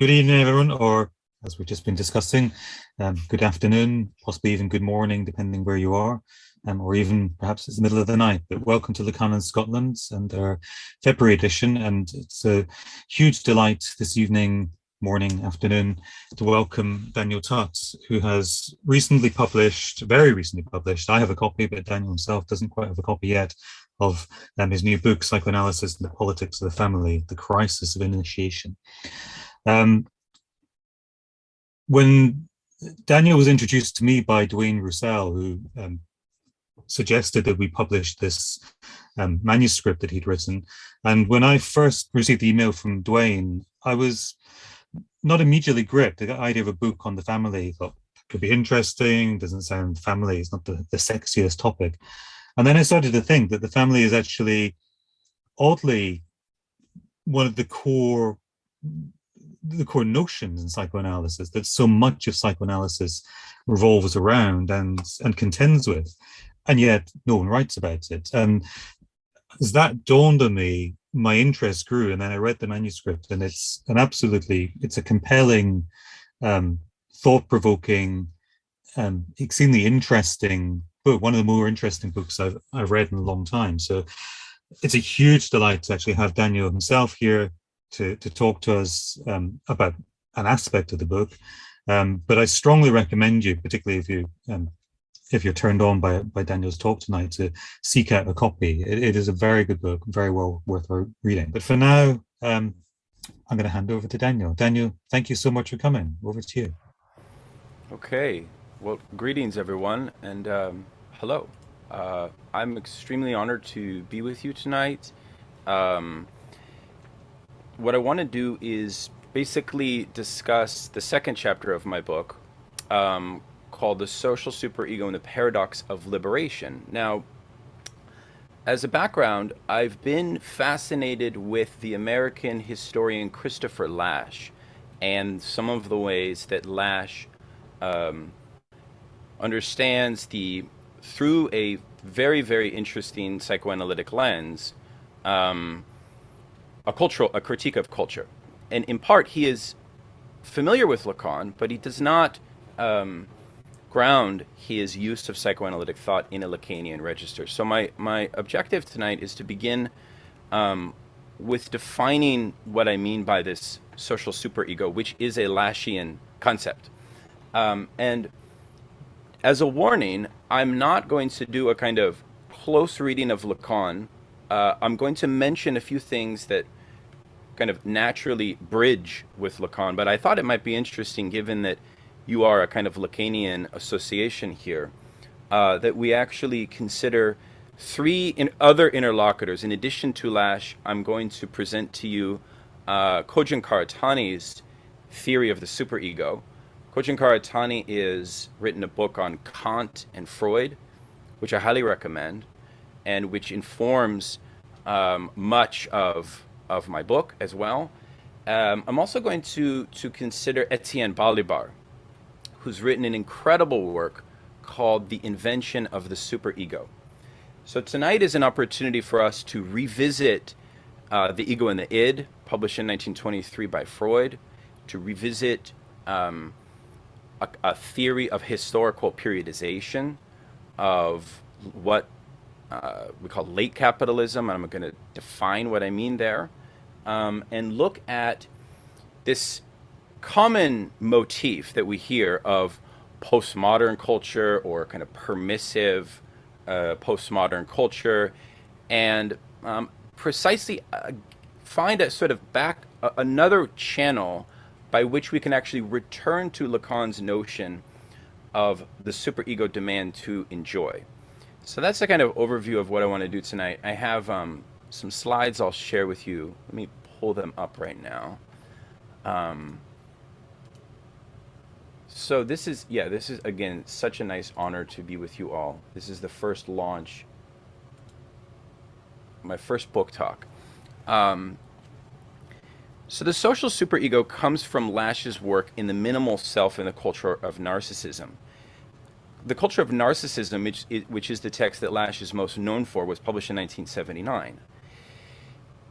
Good evening, everyone, or as we've just been discussing, good afternoon, possibly even good morning, depending where you are, or even perhaps it's the middle of the night. But welcome to Lacan in Scotland and our February edition. And it's a huge delight this evening, morning, afternoon, to welcome Daniel Tutt, who has recently published, very recently published, I have a copy, but Daniel himself doesn't quite have a copy yet, of his new book, Psychoanalysis and the Politics of the Family, The Crisis of Initiation. When Daniel was introduced to me by Duane Roussel, who suggested that we publish this manuscript that he'd written, and when I first received the email from Duane, I was not immediately gripped. The idea of a book on the family, thought could be interesting, doesn't sound family, it's not the sexiest topic. And then I started to think that the family is actually oddly one of the core notions in psychoanalysis, that so much of psychoanalysis revolves around and contends with, and yet no one writes about it. And as that dawned on me, my interest grew, and then I read the manuscript, and it's a compelling, thought-provoking, extremely interesting book, one of the more interesting books I've read in a long time. So it's a huge delight to actually have Daniel himself here to talk to us about an aspect of the book. But I strongly recommend you, particularly if you're turned on by Daniel's talk tonight, to seek out a copy. It is a very good book, very well worth reading. But for now, I'm going to hand over to Daniel. Daniel, thank you so much for coming. Over to you. Okay. Well, greetings, everyone, and hello. I'm extremely honored to be with you tonight. What I want to do is basically discuss the second chapter of my book, called The Social Superego and the Paradox of Liberation. Now, as a background, I've been fascinated with the American historian Christopher Lasch and some of the ways that Lasch understands through a very, very interesting psychoanalytic lens, a critique of culture. And in part, he is familiar with Lacan, but he does not ground his use of psychoanalytic thought in a Lacanian register. So my objective tonight is to begin with defining what I mean by this social superego, which is a Laschian concept. And as a warning, I'm not going to do a kind of close reading of Lacan. I'm going to mention a few things that kind of naturally bridge with Lacan, but I thought it might be interesting, given that you are a kind of Lacanian association here, that we actually consider three other interlocutors. In addition to Lasch, I'm going to present to you Kojin Karatani's theory of the superego. Kojin Karatani is written a book on Kant and Freud, which I highly recommend, and which informs much of my book as well. I'm also going to consider Étienne Balibar, who's written an incredible work called The Invention of the Superego. So tonight is an opportunity for us to revisit The Ego and the Id, published in 1923 by Freud, to revisit a theory of historical periodization of what we call late capitalism, and I'm going to define what I mean there, and look at this common motif that we hear of postmodern culture, or kind of permissive postmodern culture, and precisely find a sort of another channel by which we can actually return to Lacan's notion of the superego demand to enjoy. So that's the kind of overview of what I want to do tonight. I have some slides I'll share with you. Let me pull them up right now. So this is again such a nice honor to be with you all. This is the first launch, my first book talk. So the social superego comes from Lasch's work in The Minimal Self and the Culture of Narcissism. The Culture of Narcissism, which is the text that Lasch is most known for, was published in 1979.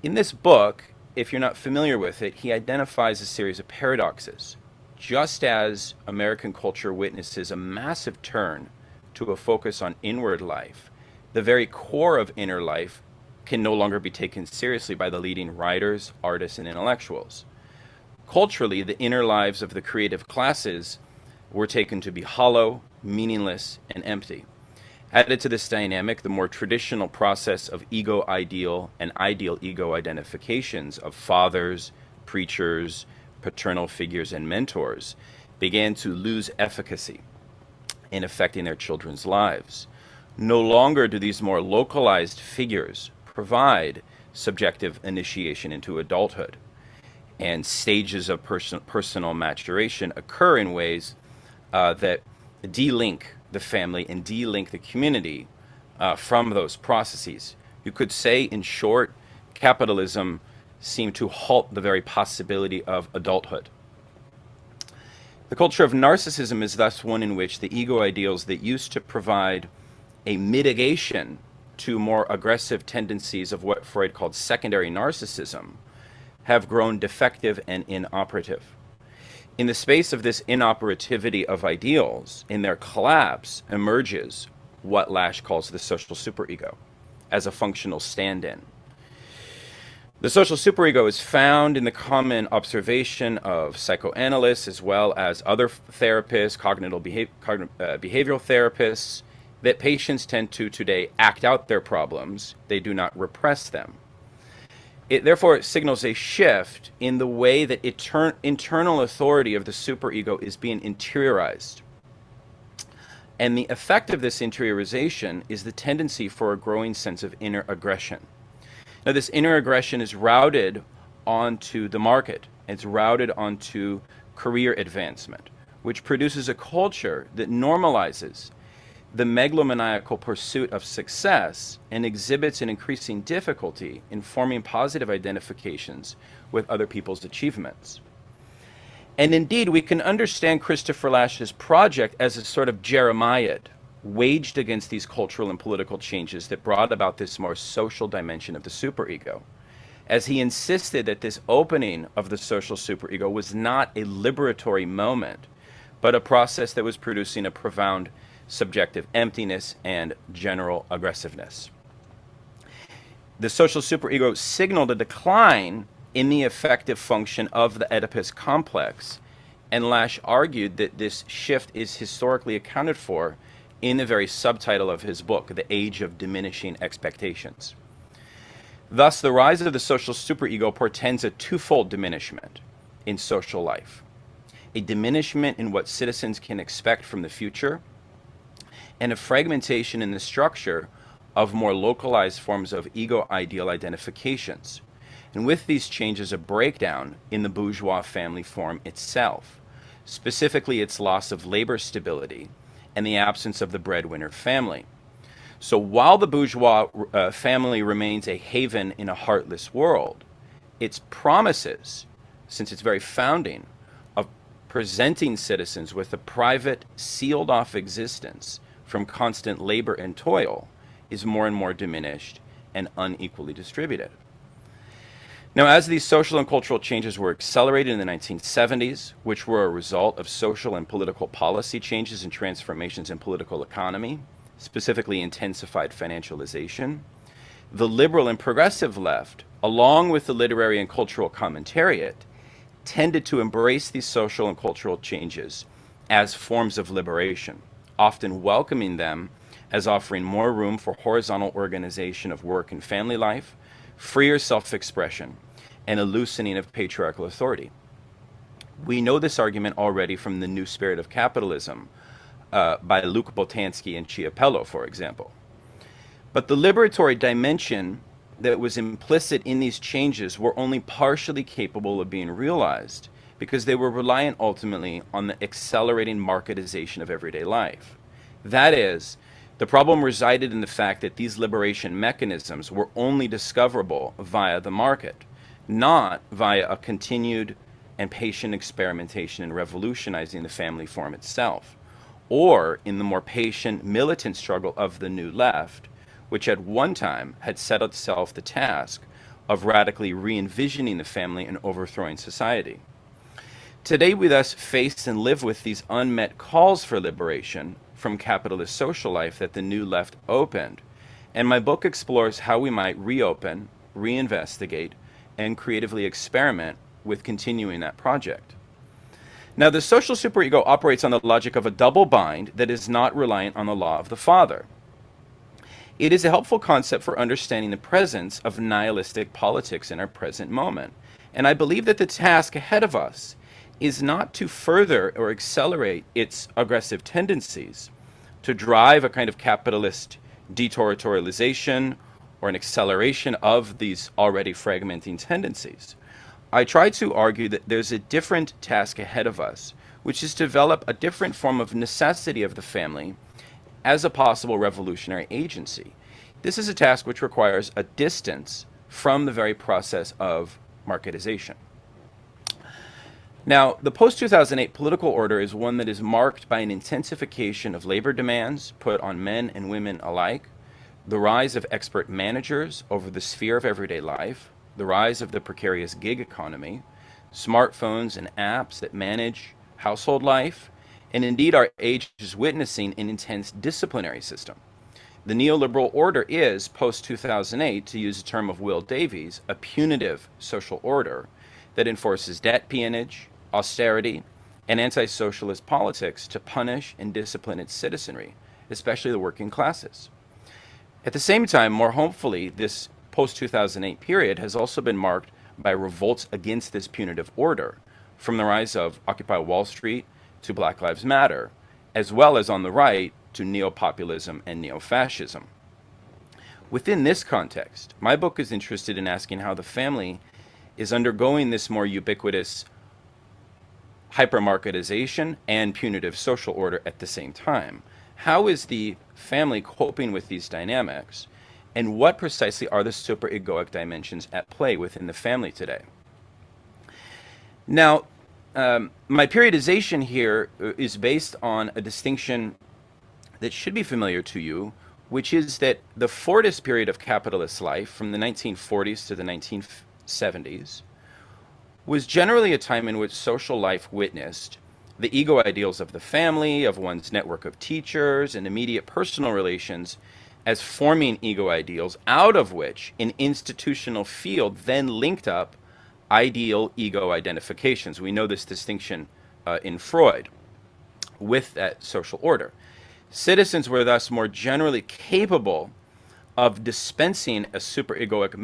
In this book, if you're not familiar with it, he identifies a series of paradoxes. Just as American culture witnesses a massive turn to a focus on inward life, the very core of inner life can no longer be taken seriously by the leading writers, artists, and intellectuals. Culturally, the inner lives of the creative classes were taken to be hollow, meaningless, and empty. Added to this dynamic, the more traditional process of ego-ideal and ideal-ego identifications of fathers, preachers, paternal figures, and mentors began to lose efficacy in affecting their children's lives. No longer do these more localized figures provide subjective initiation into adulthood, and stages of personal maturation occur in ways that de-link the family and de-link the community from those processes. You could say, in short, capitalism seemed to halt the very possibility of adulthood. The culture of narcissism is thus one in which the ego ideals that used to provide a mitigation to more aggressive tendencies of what Freud called secondary narcissism have grown defective and inoperative. In the space of this inoperativity of ideals, in their collapse emerges what Lasch calls the social superego as a functional stand-in. The social superego is found in the common observation of psychoanalysts as well as other therapists, behavioral therapists, that patients tend to today act out their problems. They do not repress them. It therefore signals a shift in the way that internal authority of the superego is being interiorized. And the effect of this interiorization is the tendency for a growing sense of inner aggression. Now, this inner aggression is routed onto the market. It's routed onto career advancement, which produces a culture that normalizes the megalomaniacal pursuit of success and exhibits an increasing difficulty in forming positive identifications with other people's achievements. And indeed, we can understand Christopher Lasch's project as a sort of Jeremiad waged against these cultural and political changes that brought about this more social dimension of the superego, as he insisted that this opening of the social superego was not a liberatory moment, but a process that was producing a profound subjective emptiness and general aggressiveness. The social superego signaled a decline in the effective function of the Oedipus complex, and Lasch argued that this shift is historically accounted for in the very subtitle of his book, The Age of Diminishing Expectations. Thus, the rise of the social superego portends a twofold diminishment in social life: a diminishment in what citizens can expect from the future, and a fragmentation in the structure of more localized forms of ego-ideal identifications. And with these changes, a breakdown in the bourgeois family form itself, specifically its loss of labor stability and the absence of the breadwinner family. So while the bourgeois family remains a haven in a heartless world, its promises, since its very founding, of presenting citizens with a private, sealed-off existence from constant labor and toil, is more and more diminished and unequally distributed. Now, as these social and cultural changes were accelerated in the 1970s, which were a result of social and political policy changes and transformations in political economy, specifically intensified financialization, the liberal and progressive left, along with the literary and cultural commentariat, tended to embrace these social and cultural changes as forms of liberation, often welcoming them as offering more room for horizontal organization of work and family life, freer self-expression, and a loosening of patriarchal authority. We know this argument already from The New Spirit of Capitalism by Luc Boltanski and Chiapello, for example. But the liberatory dimension that was implicit in these changes were only partially capable of being realized because they were reliant ultimately on the accelerating marketization of everyday life. That is, the problem resided in the fact that these liberation mechanisms were only discoverable via the market, not via a continued and patient experimentation in revolutionizing the family form itself, or in the more patient militant struggle of the New Left, which at one time had set itself the task of radically re-envisioning the family and overthrowing society. Today we thus face and live with these unmet calls for liberation from capitalist social life that the New Left opened. And my book explores how we might reopen, reinvestigate, and creatively experiment with continuing that project. Now, the social superego operates on the logic of a double bind that is not reliant on the law of the father. It is a helpful concept for understanding the presence of nihilistic politics in our present moment. And I believe that the task ahead of us is not to further or accelerate its aggressive tendencies, to drive a kind of capitalist deterritorialization or an acceleration of these already fragmenting tendencies. I try to argue that there's a different task ahead of us, which is to develop a different form of necessity of the family as a possible revolutionary agency. This is a task which requires a distance from the very process of marketization. Now, the post-2008 political order is one that is marked by an intensification of labor demands put on men and women alike, the rise of expert managers over the sphere of everyday life, the rise of the precarious gig economy, smartphones and apps that manage household life, and indeed our age is witnessing an intense disciplinary system. The neoliberal order is, post-2008, to use a term of Will Davies, a punitive social order that enforces debt peonage, austerity, and anti-socialist politics to punish and discipline its citizenry, especially the working classes. At the same time, more hopefully, this post-2008 period has also been marked by revolts against this punitive order, from the rise of Occupy Wall Street to Black Lives Matter, as well as on the right to neo-populism and neo-fascism. Within this context, my book is interested in asking how the family is undergoing this more ubiquitous hypermarketization and punitive social order at the same time. How is the family coping with these dynamics, and what precisely are the superegoic dimensions at play within the family today? Now, my periodization here is based on a distinction that should be familiar to you, which is that the Fordist period of capitalist life, from the 1940s to the 1970s, was generally a time in which social life witnessed the ego ideals of the family, of one's network of teachers, and immediate personal relations as forming ego ideals, out of which an institutional field then linked up ideal ego identifications. We know this distinction in Freud with that social order. Citizens were thus more generally capable of dispensing a superegoic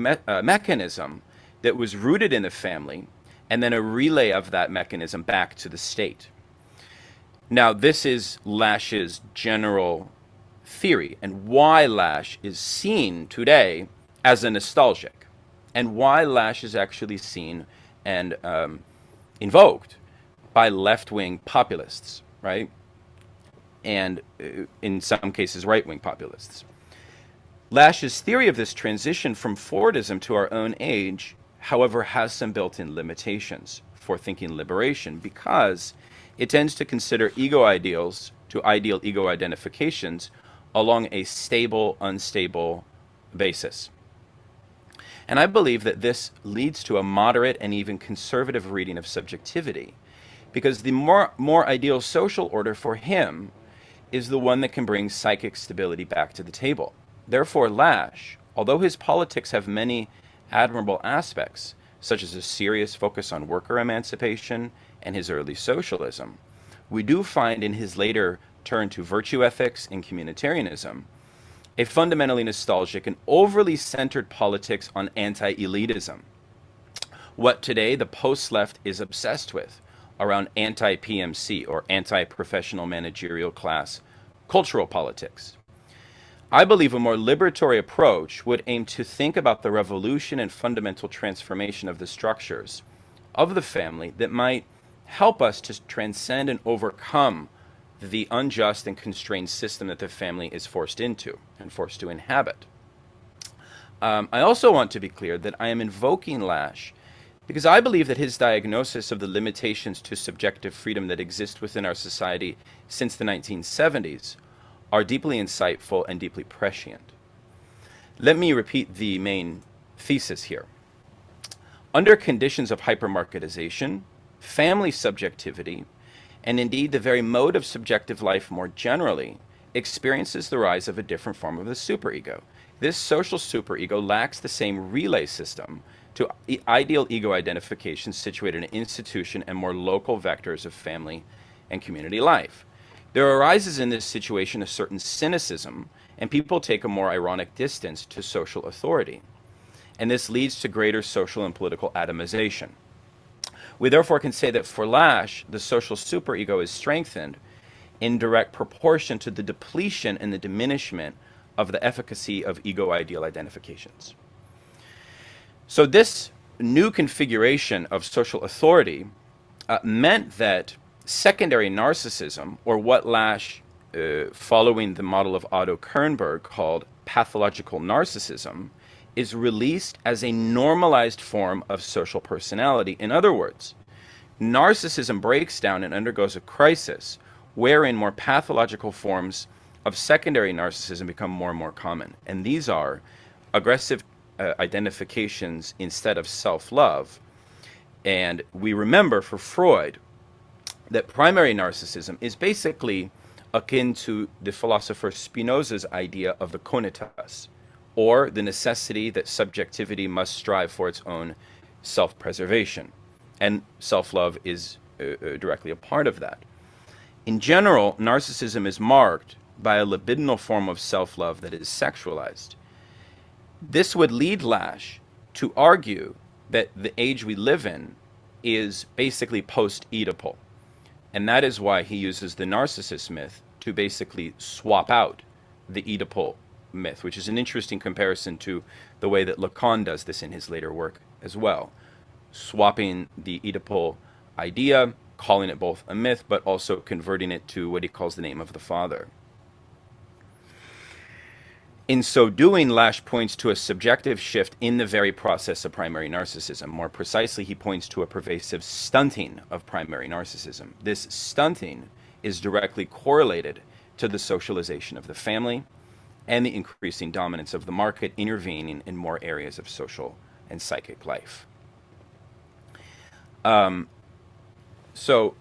mechanism that was rooted in the family, and then a relay of that mechanism back to the state. Now, this is Lash's general theory, and why Lash is seen today as a nostalgic, and why Lash is actually seen and invoked by left-wing populists, right? And in some cases, right-wing populists. Lash's theory of this transition from Fordism to our own age, however, has some built-in limitations for thinking liberation, because it tends to consider ego ideals to ideal ego identifications along a stable, unstable basis. And I believe that this leads to a moderate and even conservative reading of subjectivity, because the more ideal social order for him is the one that can bring psychic stability back to the table. Therefore, Lash, although his politics have many admirable aspects, such as a serious focus on worker emancipation and his early socialism, we do find in his later turn to virtue ethics and communitarianism a fundamentally nostalgic and overly centered politics on anti-elitism, what today the post-left is obsessed with around anti-PMC or anti-professional managerial class cultural politics. I believe a more liberatory approach would aim to think about the revolution and fundamental transformation of the structures of the family that might help us to transcend and overcome the unjust and constrained system that the family is forced into and forced to inhabit. I also want to be clear that I am invoking Lash because I believe that his diagnosis of the limitations to subjective freedom that exist within our society since the 1970s are deeply insightful and deeply prescient. Let me repeat the main thesis here. Under conditions of hypermarketization, family subjectivity, and indeed the very mode of subjective life more generally, experiences the rise of a different form of the superego. This social superego lacks the same relay system to ideal ego identification situated in institution and more local vectors of family and community life. There arises in this situation a certain cynicism, and people take a more ironic distance to social authority. And this leads to greater social and political atomization. We therefore can say that for Lasch, the social superego is strengthened in direct proportion to the depletion and the diminishment of the efficacy of ego ideal identifications. So this new configuration of social authority meant that secondary narcissism, or what Lasch, following the model of Otto Kernberg, called pathological narcissism, is released as a normalized form of social personality. In other words, narcissism breaks down and undergoes a crisis wherein more pathological forms of secondary narcissism become more and more common. And these are aggressive identifications instead of self-love. And we remember for Freud that primary narcissism is basically akin to the philosopher Spinoza's idea of the conatus, or the necessity that subjectivity must strive for its own self-preservation. And self-love is directly a part of that. In general, narcissism is marked by a libidinal form of self-love that is sexualized. This would lead Lasch to argue that the age we live in is basically post-Oedipal. And that is why he uses the narcissist myth to basically swap out the Oedipal myth, which is an interesting comparison to the way that Lacan does this in his later work as well, swapping the Oedipal idea, calling it both a myth, but also converting it to what he calls the name of the father. In so doing, Lasch points to a subjective shift in the very process of primary narcissism. More precisely, he points to a pervasive stunting of primary narcissism. This stunting is directly correlated to the socialization of the family and the increasing dominance of the market intervening in more areas of social and psychic life. So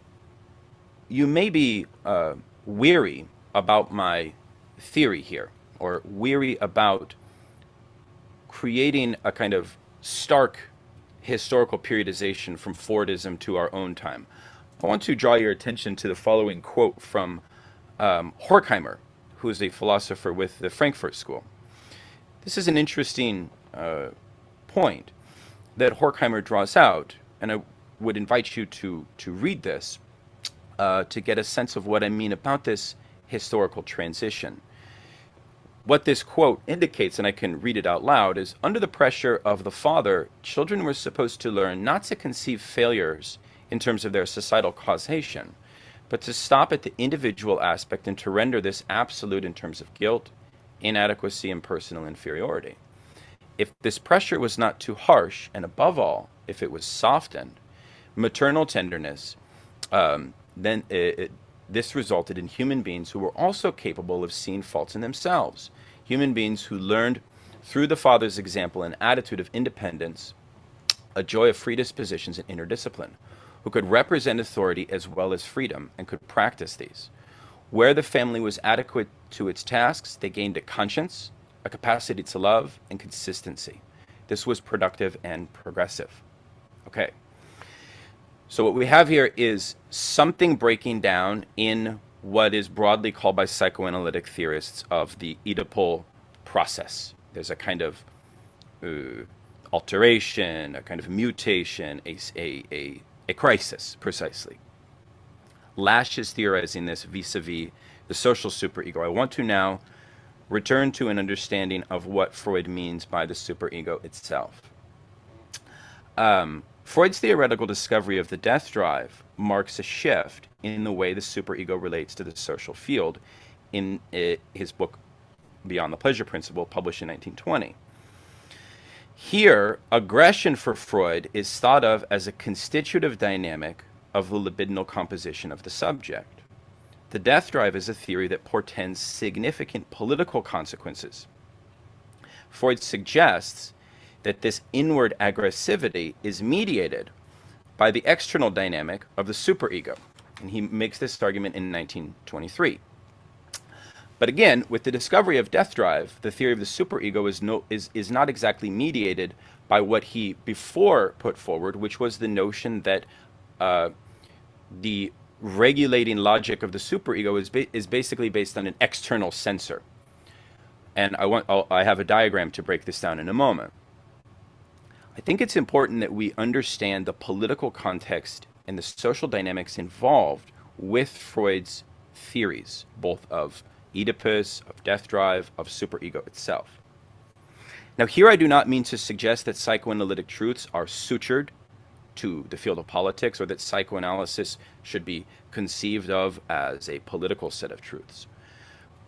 you may be weary about my theory here, or weary about creating a kind of stark historical periodization from Fordism to our own time. I want to draw your attention to the following quote from Horkheimer, who is a philosopher with the Frankfurt School. This is an interesting point that Horkheimer draws out, and I would invite you to read this to get a sense of what I mean about this historical transition. What this quote indicates, and I can read it out loud, is under the pressure of the father, children were supposed to learn not to conceive failures in terms of their societal causation, but to stop at the individual aspect and to render this absolute in terms of guilt, inadequacy, and personal inferiority. If this pressure was not too harsh, and above all, if it was softened, maternal tenderness, then this resulted in human beings who were also capable of seeing faults in themselves. Human beings who learned through the father's example an attitude of independence, a joy of free dispositions and inner discipline, who could represent authority as well as freedom and could practice these. Where the family was adequate to its tasks, they gained a conscience, a capacity to love, and consistency. This was productive and progressive. Okay. So what we have here is something breaking down in what is broadly called by psychoanalytic theorists of the Oedipal process. There's a kind of alteration, a kind of mutation, a crisis, precisely. Lasch is theorizing this vis-a-vis the social superego. I want to now return to an understanding of what Freud means by the superego itself. Freud's theoretical discovery of the death drive marks a shift in the way the superego relates to the social field in his book Beyond the Pleasure Principle, published in 1920. Here, aggression for Freud is thought of as a constitutive dynamic of the libidinal composition of the subject. The death drive is a theory that portends significant political consequences. Freud suggests that this inward aggressivity is mediated by the external dynamic of the superego. And he makes this argument in 1923. But again, with the discovery of death drive, the theory of the superego is not exactly mediated by what he before put forward, which was the notion that the regulating logic of the superego is basically based on an external censor. And I have a diagram to break this down in a moment. I think it's important that we understand the political context and the social dynamics involved with Freud's theories, both of Oedipus, of death drive, of superego itself. Now, here I do not mean to suggest that psychoanalytic truths are sutured to the field of politics, or that psychoanalysis should be conceived of as a political set of truths.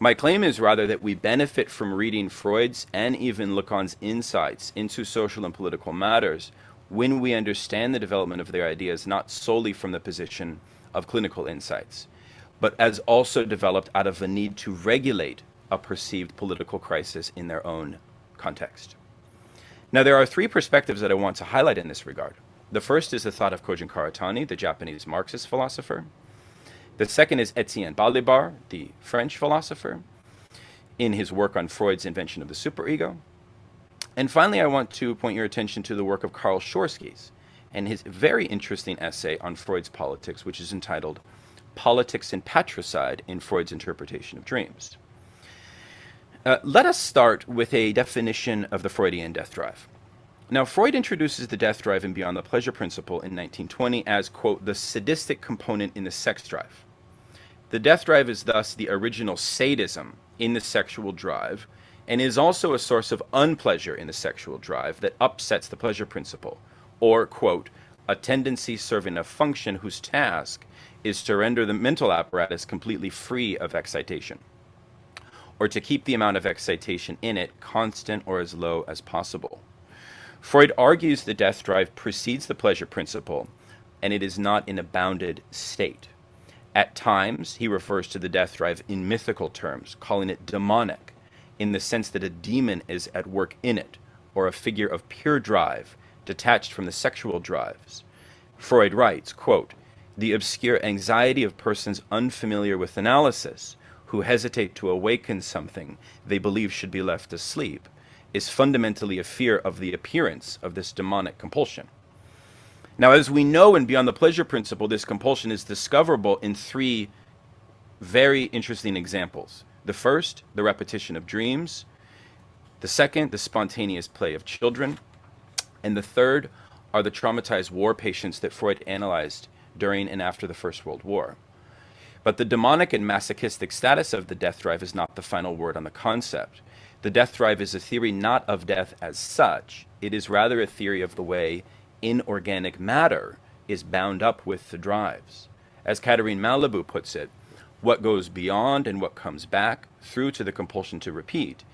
My claim is rather that we benefit from reading Freud's and even Lacan's insights into social and political matters when we understand the development of their ideas not solely from the position of clinical insights, but as also developed out of a need to regulate a perceived political crisis in their own context. Now, there are three perspectives that I want to highlight in this regard. The first is the thought of Kojin Karatani, the Japanese Marxist philosopher. The second is Étienne Balibar, the French philosopher, in his work on Freud's invention of the superego. And finally, I want to point your attention to the work of Karl Schorsky's and his very interesting essay on Freud's politics, which is entitled Politics and Patricide in Freud's Interpretation of Dreams. Let us start with a definition of the Freudian death drive. Now, Freud introduces the death drive in Beyond the Pleasure Principle in 1920 as, quote, the sadistic component in the sex drive. The death drive is thus the original sadism in the sexual drive, and is also a source of unpleasure in the sexual drive that upsets the pleasure principle, or, quote, a tendency serving a function whose task is to render the mental apparatus completely free of excitation, or to keep the amount of excitation in it constant or as low as possible. Freud argues the death drive precedes the pleasure principle, and it is not in a bounded state. At times, he refers to the death drive in mythical terms, calling it demonic, in the sense that a demon is at work in it, or a figure of pure drive, detached from the sexual drives. Freud writes, quote, the obscure anxiety of persons unfamiliar with analysis, who hesitate to awaken something they believe should be left asleep, is fundamentally a fear of the appearance of this demonic compulsion. Now, as we know in Beyond the Pleasure Principle, this compulsion is discoverable in three very interesting examples. The first, the repetition of dreams. The second, the spontaneous play of children. And the third are the traumatized war patients that Freud analyzed during and after the First World War. But the demonic and masochistic status of the death drive is not the final word on the concept. The death drive is a theory not of death as such. It is rather a theory of the way inorganic matter is bound up with the drives. As Catherine Malibu puts it, what goes beyond and what comes back through to the compulsion to repeat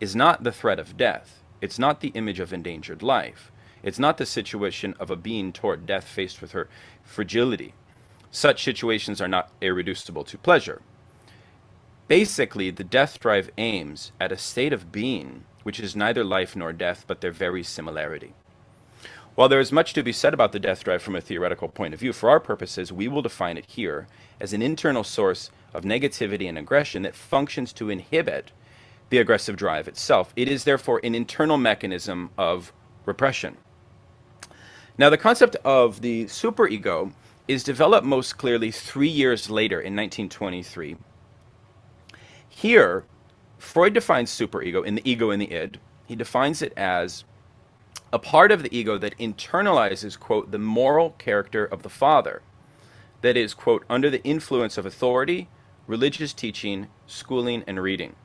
is not the threat of death. It's not the image of endangered life. It's not the situation of a being toward death faced with her fragility. Such situations are not irreducible to pleasure. Basically, the death drive aims at a state of being which is neither life nor death, but their very similarity. While there is much to be said about the death drive from a theoretical point of view, for our purposes, we will define it here as an internal source of negativity and aggression that functions to inhibit the aggressive drive itself. It is therefore an internal mechanism of repression. Now, the concept of the superego is developed most clearly 3 years later in 1923. Here, Freud defines superego in the ego and the id. He defines it as a part of the ego that internalizes, quote, the moral character of the father, that is, quote, under the influence of authority, religious teaching, schooling, and reading.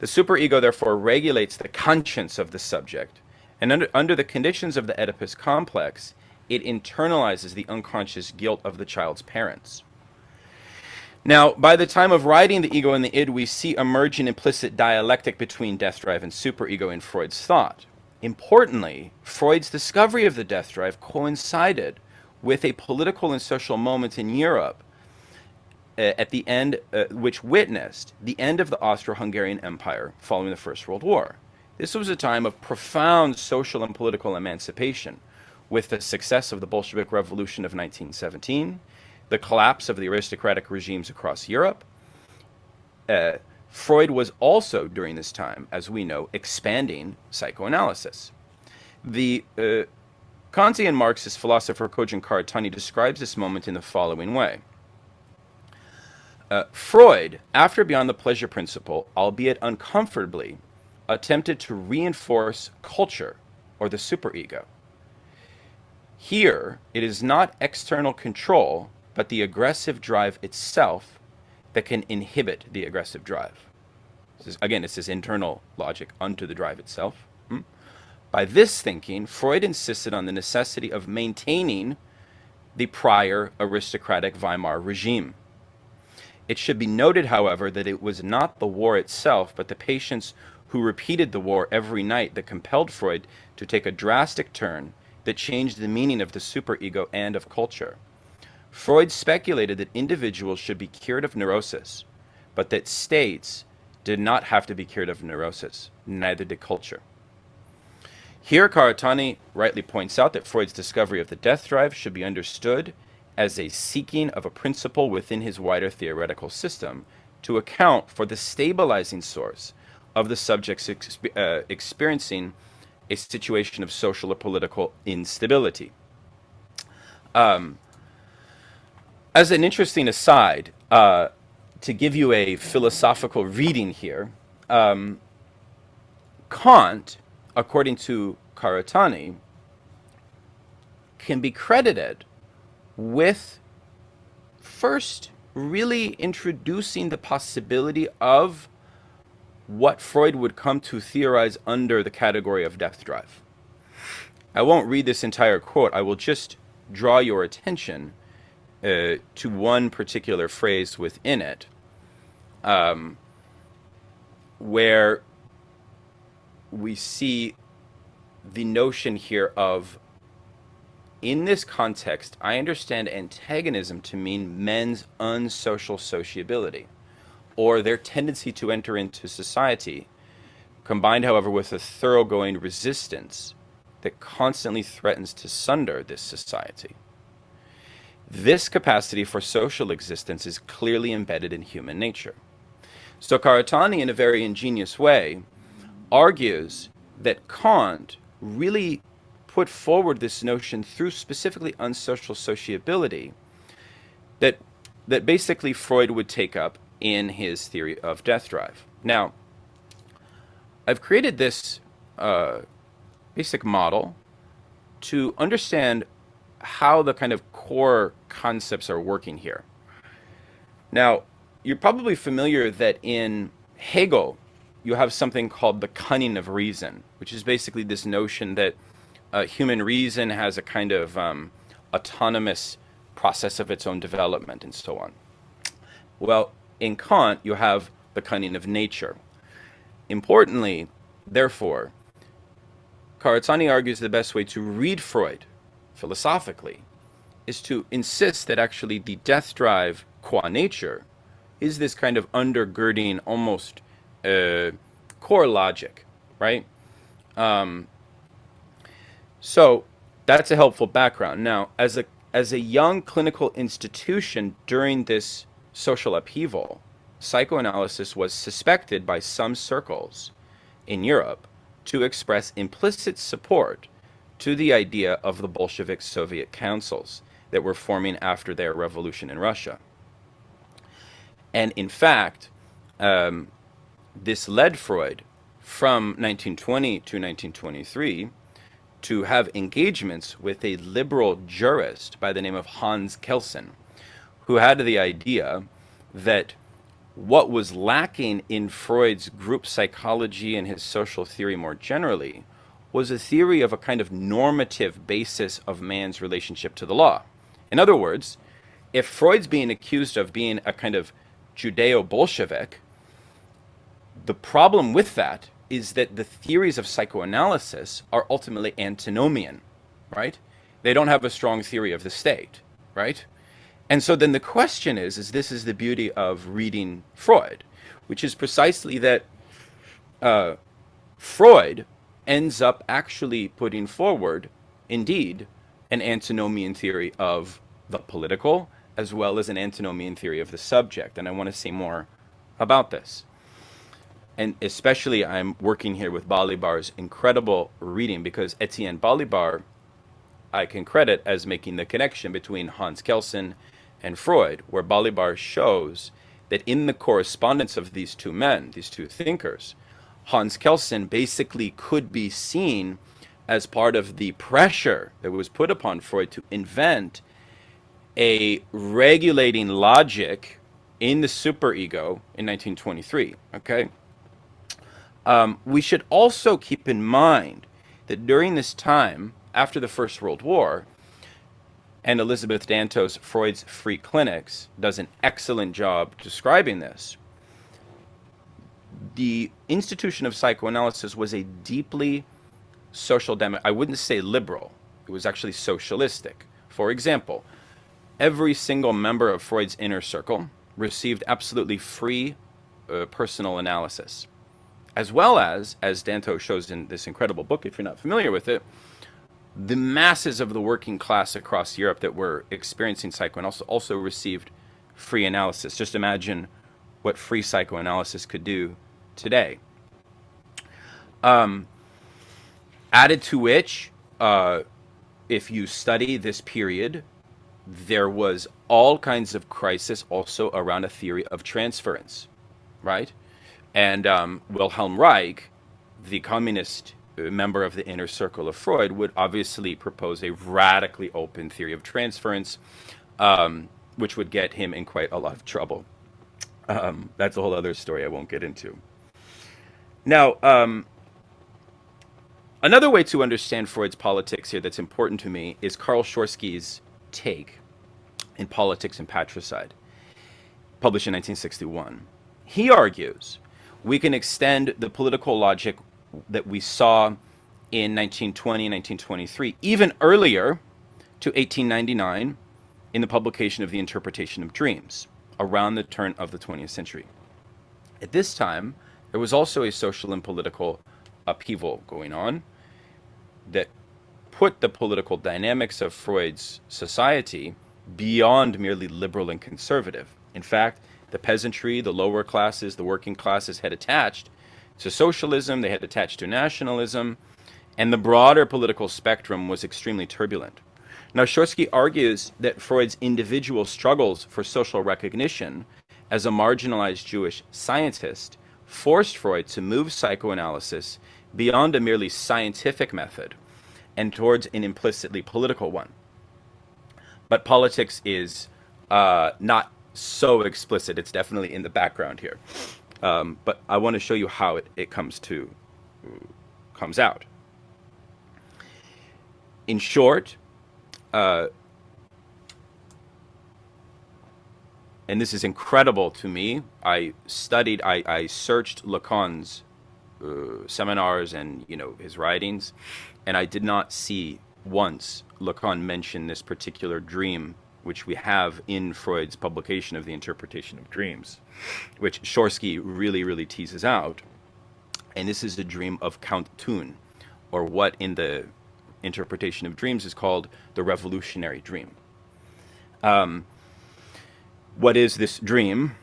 The superego therefore regulates the conscience of the subject, and under the conditions of the Oedipus complex, it internalizes the unconscious guilt of the child's parents. Now, by the time of writing the ego and the id, we see emerge an implicit dialectic between death drive and superego in Freud's thought. Importantly, Freud's discovery of the death drive coincided with a political and social moment in Europe at the end, which witnessed the end of the Austro-Hungarian Empire following the First World War. This was a time of profound social and political emancipation, with the success of the Bolshevik Revolution of 1917, the collapse of the aristocratic regimes across Europe. Freud was also, during this time, as we know, expanding psychoanalysis. The Kantian Marxist philosopher Kojin Karatani describes this moment in the following way. Freud, after Beyond the Pleasure Principle, albeit uncomfortably, attempted to reinforce culture, or the superego. Here, it is not external control, but the aggressive drive itself that can inhibit the aggressive drive. Again, it's this internal logic unto the drive itself. By this thinking, Freud insisted on the necessity of maintaining the prior aristocratic Weimar regime. It should be noted, however, that it was not the war itself, but the patients who repeated the war every night that compelled Freud to take a drastic turn that changed the meaning of the superego and of culture. Freud speculated that individuals should be cured of neurosis, but that states did not have to be cured of neurosis, neither did culture. Here, Karatani rightly points out that Freud's discovery of the death drive should be understood as a seeking of a principle within his wider theoretical system to account for the stabilizing source of the subject's experiencing a situation of social or political instability. As an interesting aside, to give you a philosophical reading here, Kant, according to Karatani, can be credited with first really introducing the possibility of what Freud would come to theorize under the category of death drive. I won't read this entire quote. I will just draw your attention to one particular phrase within it, where we see the notion here of, in this context, I understand antagonism to mean men's unsocial sociability, or their tendency to enter into society, combined, however, with a thoroughgoing resistance that constantly threatens to sunder this society. This capacity for social existence is clearly embedded in human nature. So Karatani, in a very ingenious way, argues that Kant really put forward this notion through specifically unsocial sociability that basically Freud would take up in his theory of death drive. Now, I've created this basic model to understand how the kind of core concepts are working here. Now, you're probably familiar that in Hegel, you have something called the cunning of reason, which is basically this notion that human reason has a kind of autonomous process of its own development and so on. Well, in Kant, you have the cunning of nature. Importantly, therefore, Karatani argues the best way to read Freud philosophically is to insist that actually the death drive qua nature is this kind of undergirding, almost core logic, right? So that's a helpful background. Now, as a young clinical institution during this social upheaval, psychoanalysis was suspected by some circles in Europe to express implicit support to the idea of the Bolshevik Soviet councils that were forming after their revolution in Russia. And in fact, this led Freud from 1920 to 1923 to have engagements with a liberal jurist by the name of Hans Kelsen, who had the idea that what was lacking in Freud's group psychology and his social theory more generally was a theory of a kind of normative basis of man's relationship to the law. In other words, if Freud's being accused of being a kind of Judeo-Bolshevik, the problem with that is that the theories of psychoanalysis are ultimately antinomian, right? They don't have a strong theory of the state, right? And so then the question is this is the beauty of reading Freud, which is precisely that Freud ends up actually putting forward, indeed, an antinomian theory of the political as well as an antinomian theory of the subject. And I want to say more about this. And especially I'm working here with Balibar's incredible reading, because Étienne Balibar I can credit as making the connection between Hans Kelsen and Freud, where Balibar shows that in the correspondence of these two men, these two thinkers, Hans Kelsen basically could be seen as part of the pressure that was put upon Freud to invent a regulating logic in the superego in 1923. Okay, we should also keep in mind that during this time, after the First World War, and Elizabeth Danto's Freud's Free Clinics does an excellent job describing this, the institution of psychoanalysis was a deeply I wouldn't say liberal, it was actually socialistic. For example, every single member of Freud's inner circle received absolutely free personal analysis, as well as Danto shows in this incredible book, if you're not familiar with it, the masses of the working class across Europe that were experiencing psychoanalysis also received free analysis. Just imagine what free psychoanalysis could do today. Added to which, if you study this period, there was all kinds of crisis also around a theory of transference, right? And Wilhelm Reich, the communist member of the inner circle of Freud, would obviously propose a radically open theory of transference, which would get him in quite a lot of trouble. That's a whole other story I won't get into. Now, another way to understand Freud's politics here that's important to me is Karl Schorsky's take in Politics and Patricide, published in 1961. He argues we can extend the political logic that we saw in 1920 and 1923, even earlier, to 1899 in the publication of The Interpretation of Dreams, around the turn of the 20th century. At this time, there was also a social and political upheaval going on that put the political dynamics of Freud's society beyond merely liberal and conservative. In fact, the peasantry, the lower classes, the working classes had attached to socialism, they had attached to nationalism, and the broader political spectrum was extremely turbulent. Now, Schorsky argues that Freud's individual struggles for social recognition as a marginalized Jewish scientist forced Freud to move psychoanalysis beyond a merely scientific method and towards an implicitly political one. But politics is not so explicit. It's definitely in the background here. But I want to show you how it comes out. In short, and this is incredible to me, I searched Lacan's seminars and his writings, and I did not see once Lacan mention this particular dream, which we have in Freud's publication of The Interpretation of Dreams, which Schorsky really, really teases out. And this is the dream of Count Thun, or what in the Interpretation of Dreams is called the revolutionary dream. What is this dream?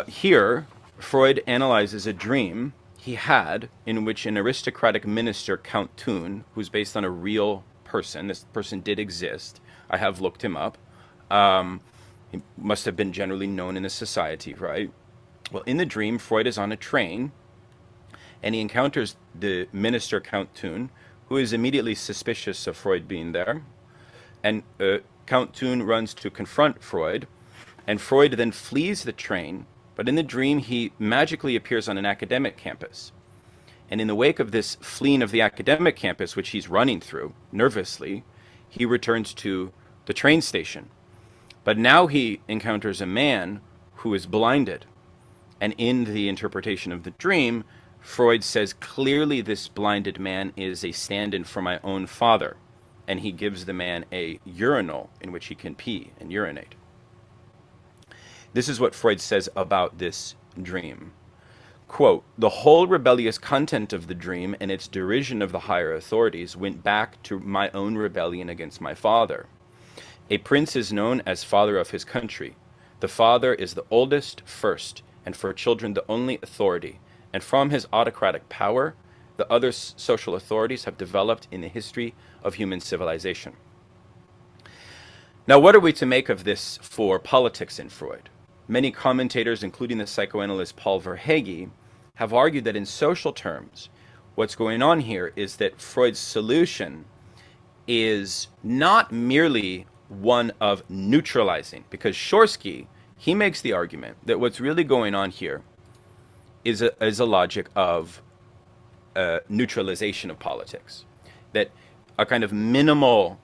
Here, Freud analyzes a dream he had in which an aristocratic minister, Count Thun, who's based on a real person, this person did exist, I have looked him up, he must have been generally known in the society, right? Well, in the dream, Freud is on a train, and he encounters the minister, Count Thun, who is immediately suspicious of Freud being there. And Count Thun runs to confront Freud, and Freud then flees the train, but in the dream, he magically appears on an academic campus. And in the wake of this fleeing of the academic campus, which he's running through nervously, he returns to the train station. But now he encounters a man who is blinded. And in the interpretation of the dream, Freud says clearly this blinded man is a stand-in for my own father. And he gives the man a urinal in which he can pee and urinate. This is what Freud says about this dream. quote, "The whole rebellious content of the dream and its derision of the higher authorities went back to my own rebellion against my father. A prince is known as father of his country. The father is the oldest, first, and for children the only authority, and from his autocratic power, the other social authorities have developed in the history of human civilization." Now, what are we to make of this for politics in Freud? Many commentators, including the psychoanalyst Paul Verhage, have argued that in social terms, what's going on here is that Freud's solution is not merely one of neutralizing, because Shorsky, he makes the argument that what's really going on here is a logic of neutralization of politics, that a kind of minimal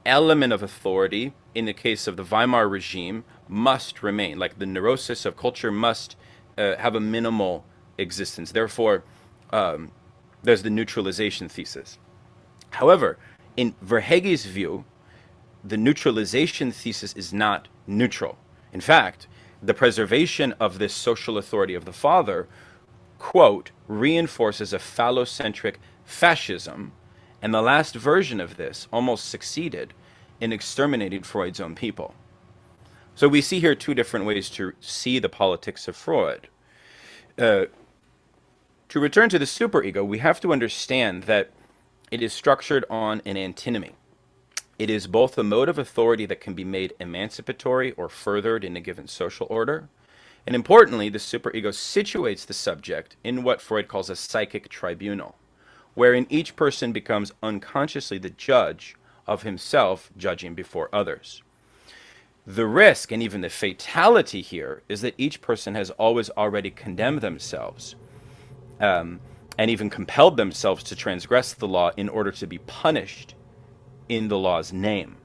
element of authority in the case of the Weimar regime must remain, like the neurosis of culture must have a minimal existence. Therefore, there's the neutralization thesis. However, in Verhage's view, the neutralization thesis is not neutral. In fact, the preservation of this social authority of the father, quote, reinforces a phallocentric fascism, and the last version of this almost succeeded in exterminating Freud's own people. So we see here two different ways to see the politics of Freud. To return to the superego, we have to understand that it is structured on an antinomy. It is both a mode of authority that can be made emancipatory or furthered in a given social order. And importantly, the superego situates the subject in what Freud calls a psychic tribunal, wherein each person becomes unconsciously the judge of himself, judging before others. The risk and even the fatality here is that each person has always already condemned themselves and even compelled themselves to transgress the law in order to be punished in the law's name.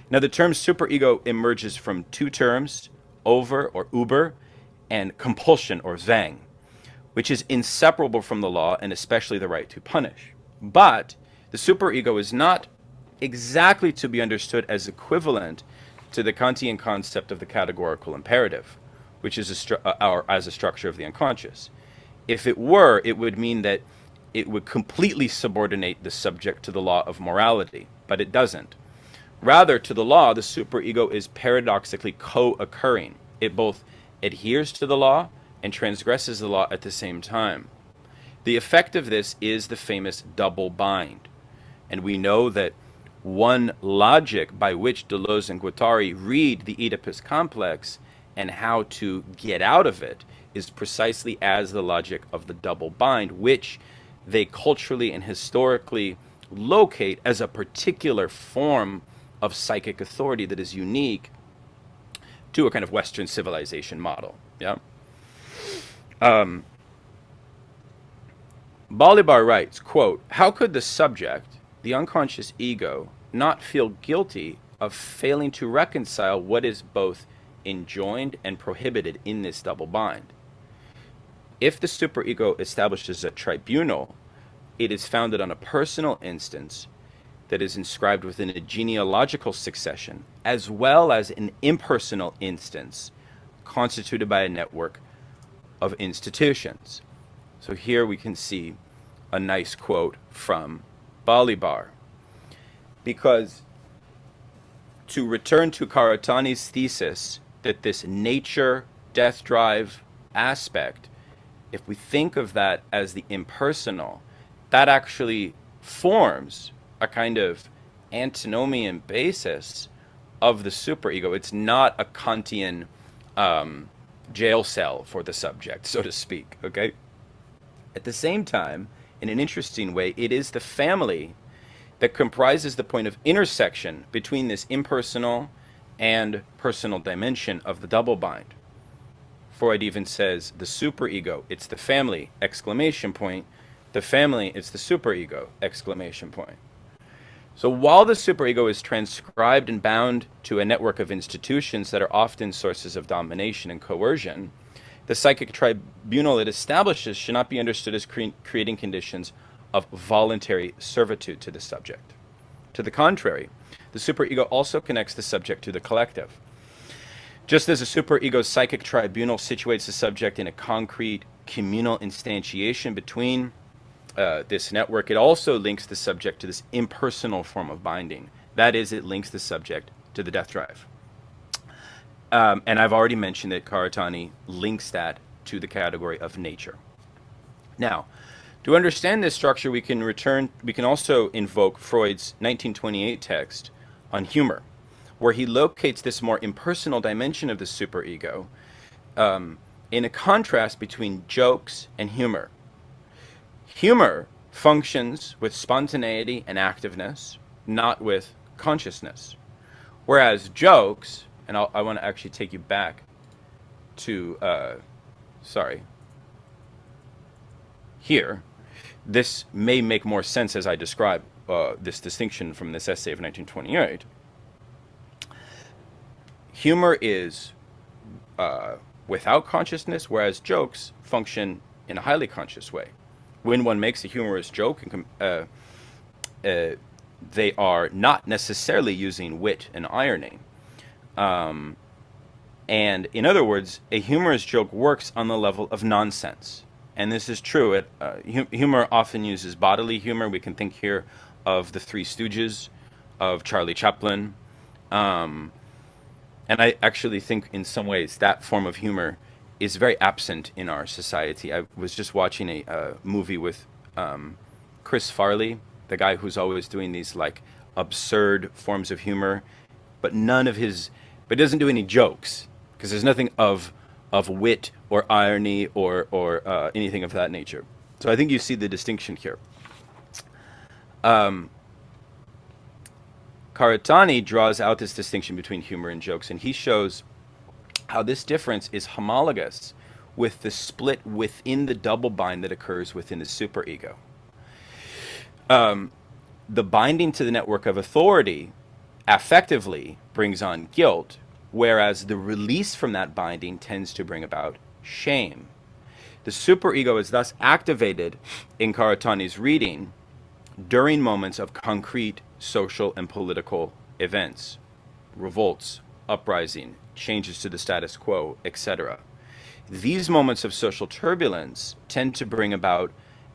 Now, the term superego emerges from two terms, over or uber, and compulsion or zwang, which is inseparable from the law and especially the right to punish. But the superego is not exactly to be understood as equivalent to the Kantian concept of the categorical imperative, which is as a structure of the unconscious. If it were, it would mean that it would completely subordinate the subject to the law of morality, but it doesn't. Rather, to the law, the superego is paradoxically co-occurring. It both adheres to the law and transgresses the law at the same time. The effect of this is the famous double bind. And we know that one logic by which Deleuze and Guattari read the Oedipus complex and how to get out of it is precisely as the logic of the double bind, which they culturally and historically locate as a particular form of psychic authority that is unique to a kind of Western civilization model. Yeah. Balibar writes, quote, "How could the subject, the unconscious ego, not feel guilty of failing to reconcile what is both enjoined and prohibited in this double bind? If the superego establishes a tribunal, it is founded on a personal instance that is inscribed within a genealogical succession, as well as an impersonal instance constituted by a network of institutions." So here we can see a nice quote from Balibar. Because to return to Karatani's thesis that this nature, death drive aspect, if we think of that as the impersonal, that actually forms a kind of antinomian basis of the superego. It's not a Kantian jail cell for the subject, so to speak, okay? At the same time, in an interesting way, it is the family that comprises the point of intersection between this impersonal and personal dimension of the double bind. Freud even says the superego, it's the family, exclamation point. The family, it's the superego, exclamation point. So while the superego is transcribed and bound to a network of institutions that are often sources of domination and coercion, the psychic tribunal it establishes should not be understood as creating conditions of voluntary servitude to the subject. To the contrary, the superego also connects the subject to the collective. Just as a superego's psychic tribunal situates the subject in a concrete communal instantiation between this network, it also links the subject to this impersonal form of binding. That is, it links the subject to the death drive. And I've already mentioned that Karatani links that to the category of nature. Now, to understand this structure, we can also invoke Freud's 1928 text on humor, where he locates this more impersonal dimension of the superego in a contrast between jokes and humor. Humor functions with spontaneity and activeness, not with consciousness. Whereas jokes, and I want to actually take you back to, here. This may make more sense as I describe this distinction from this essay of 1928. Humor is without consciousness, whereas jokes function in a highly conscious way. When one makes a humorous joke, they are not necessarily using wit and irony. And in other words, a humorous joke works on the level of nonsense. And this is true. Humor often uses bodily humor. We can think here of the Three Stooges, of Charlie Chaplin. And I actually think in some ways that form of humor is very absent in our society. I was just watching a movie with Chris Farley, the guy who's always doing these like absurd forms of humor, but but doesn't do any jokes because there's nothing of wit or irony or anything of that nature. So I think you see the distinction here. Karatani draws out this distinction between humor and jokes, and he shows how this difference is homologous with the split within the double bind that occurs within the superego. The binding to the network of authority affectively brings on guilt, whereas the release from that binding tends to bring about shame. The superego is thus activated in Karatani's reading during moments of concrete social and political events, revolts, uprising, changes to the status quo, etc. These moments of social turbulence tend to bring about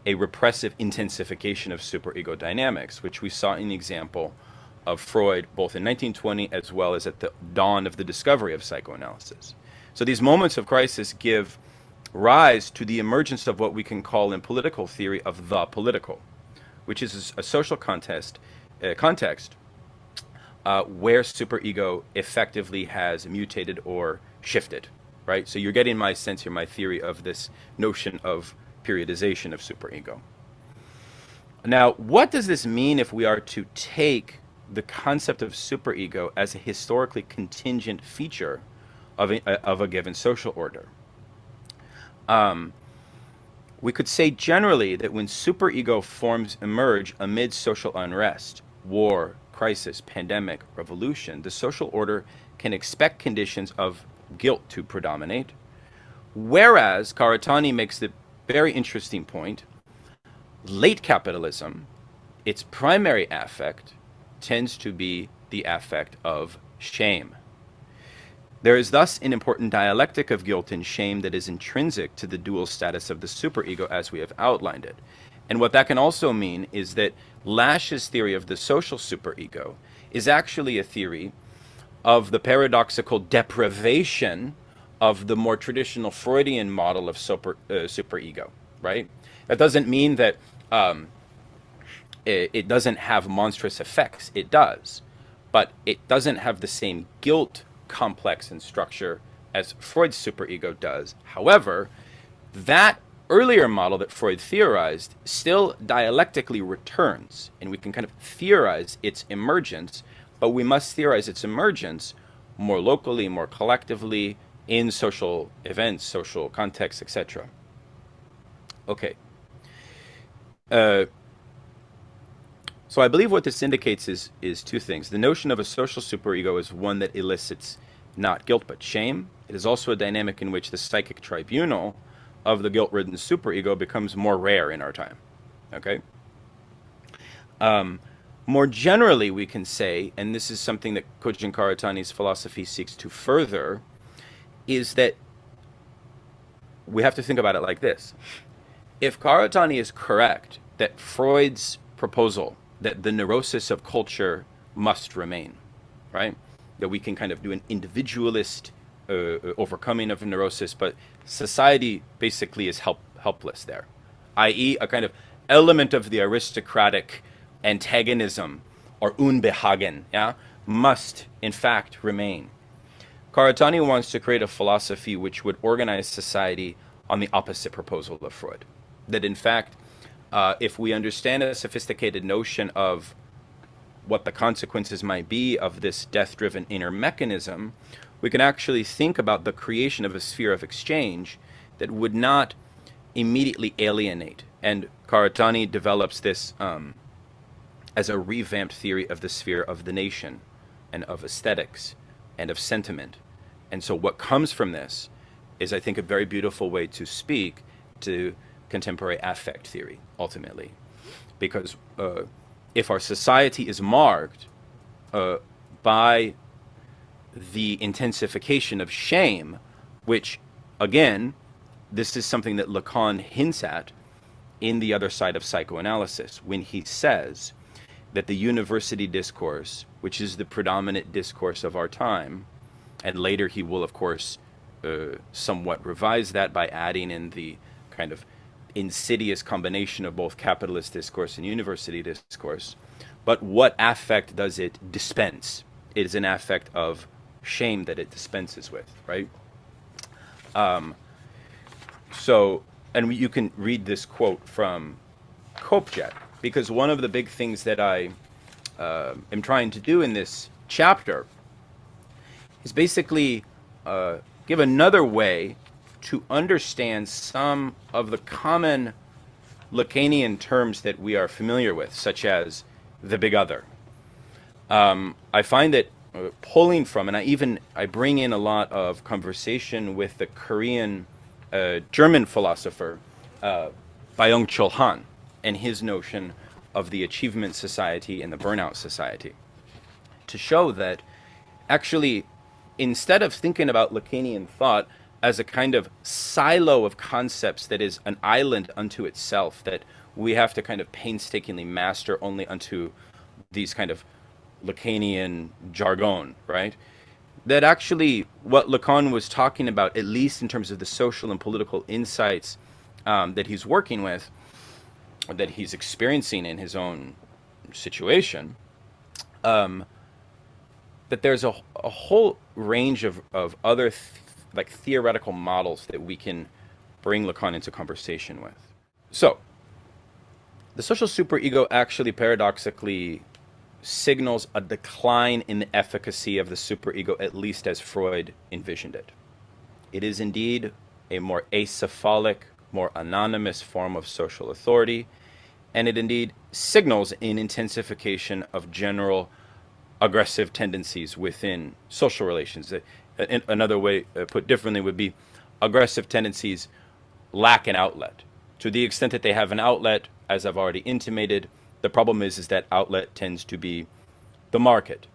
a repressive intensification of superego dynamics, which we saw in the example of Freud both in 1920 as well as at the dawn of the discovery of psychoanalysis. So these moments of crisis give rise to the emergence of what we can call in political theory of the political, which is a social context where superego effectively has mutated or shifted, right? So you're getting my sense here, my theory of this notion of periodization of superego. Now, what does this mean if we are to take the concept of superego as a historically contingent feature of a given social order? We could say generally that when superego forms emerge amid social unrest, war, crisis, pandemic, revolution, the social order can expect conditions of guilt to predominate, whereas Karatani makes the very interesting point, late capitalism, its primary affect tends to be the affect of shame. There is thus an important dialectic of guilt and shame that is intrinsic to the dual status of the superego as we have outlined it. And what that can also mean is that Lash's theory of the social superego is actually a theory of the paradoxical deprivation of the more traditional Freudian model of superego, right? That doesn't mean that it doesn't have monstrous effects. It does. But it doesn't have the same guilt complex and structure as Freud's superego does. However, that earlier model that Freud theorized still dialectically returns, and we can kind of theorize its emergence, but we must theorize its emergence more locally, more collectively, in social events, social contexts, etc. Okay. So I believe what this indicates is two things. The notion of a social superego is one that elicits not guilt but shame. It is also a dynamic in which the psychic tribunal of the guilt-ridden superego becomes more rare in our time. Okay? More generally, we can say, and this is something that Kojin Karatani's philosophy seeks to further, is that we have to think about it like this. If Karatani is correct that Freud's proposal that the neurosis of culture must remain, right? That we can kind of do an individualist overcoming of neurosis, but society basically is helpless there, i.e. a kind of element of the aristocratic antagonism or Unbehagen, yeah, must in fact remain. Karatani wants to create a philosophy which would organize society on the opposite proposal of Freud. That in fact, if we understand a sophisticated notion of what the consequences might be of this death-driven inner mechanism, we can actually think about the creation of a sphere of exchange that would not immediately alienate. And Karatani develops this as a revamped theory of the sphere of the nation and of aesthetics and of sentiment. And so what comes from this is, I think, a very beautiful way to speak to contemporary affect theory, ultimately. Because if our society is marked by the intensification of shame, which, again, this is something that Lacan hints at in The Other Side of Psychoanalysis, when he says that the university discourse, which is the predominant discourse of our time, and later he will, of course, somewhat revise that by adding in the kind of insidious combination of both capitalist discourse and university discourse. But what affect does it dispense? It is an affect of shame that it dispenses with, right? So, and you can read this quote from Kopjet, because one of the big things that I am trying to do in this chapter is basically give another way to understand some of the common Lacanian terms that we are familiar with, such as the big other. I find that pulling from, and I bring in a lot of conversation with the Korean German philosopher Byung-Chul Han and his notion of the achievement society and the burnout society, to show that actually, instead of thinking about Lacanian thought as a kind of silo of concepts that is an island unto itself, that we have to kind of painstakingly master only unto these kind of Lacanian jargon, right? That actually what Lacan was talking about, at least in terms of the social and political insights that he's working with, or that he's experiencing in his own situation, that there's a whole range of other like theoretical models that we can bring Lacan into conversation with. So, the social superego actually paradoxically signals a decline in the efficacy of the superego, at least as Freud envisioned it. It is indeed a more acephalic, more anonymous form of social authority, and it indeed signals an intensification of general aggressive tendencies within social relations. Another way put differently would be aggressive tendencies lack an outlet. To the extent that they have an outlet, as I've already intimated, the problem is that outlet tends to be the market.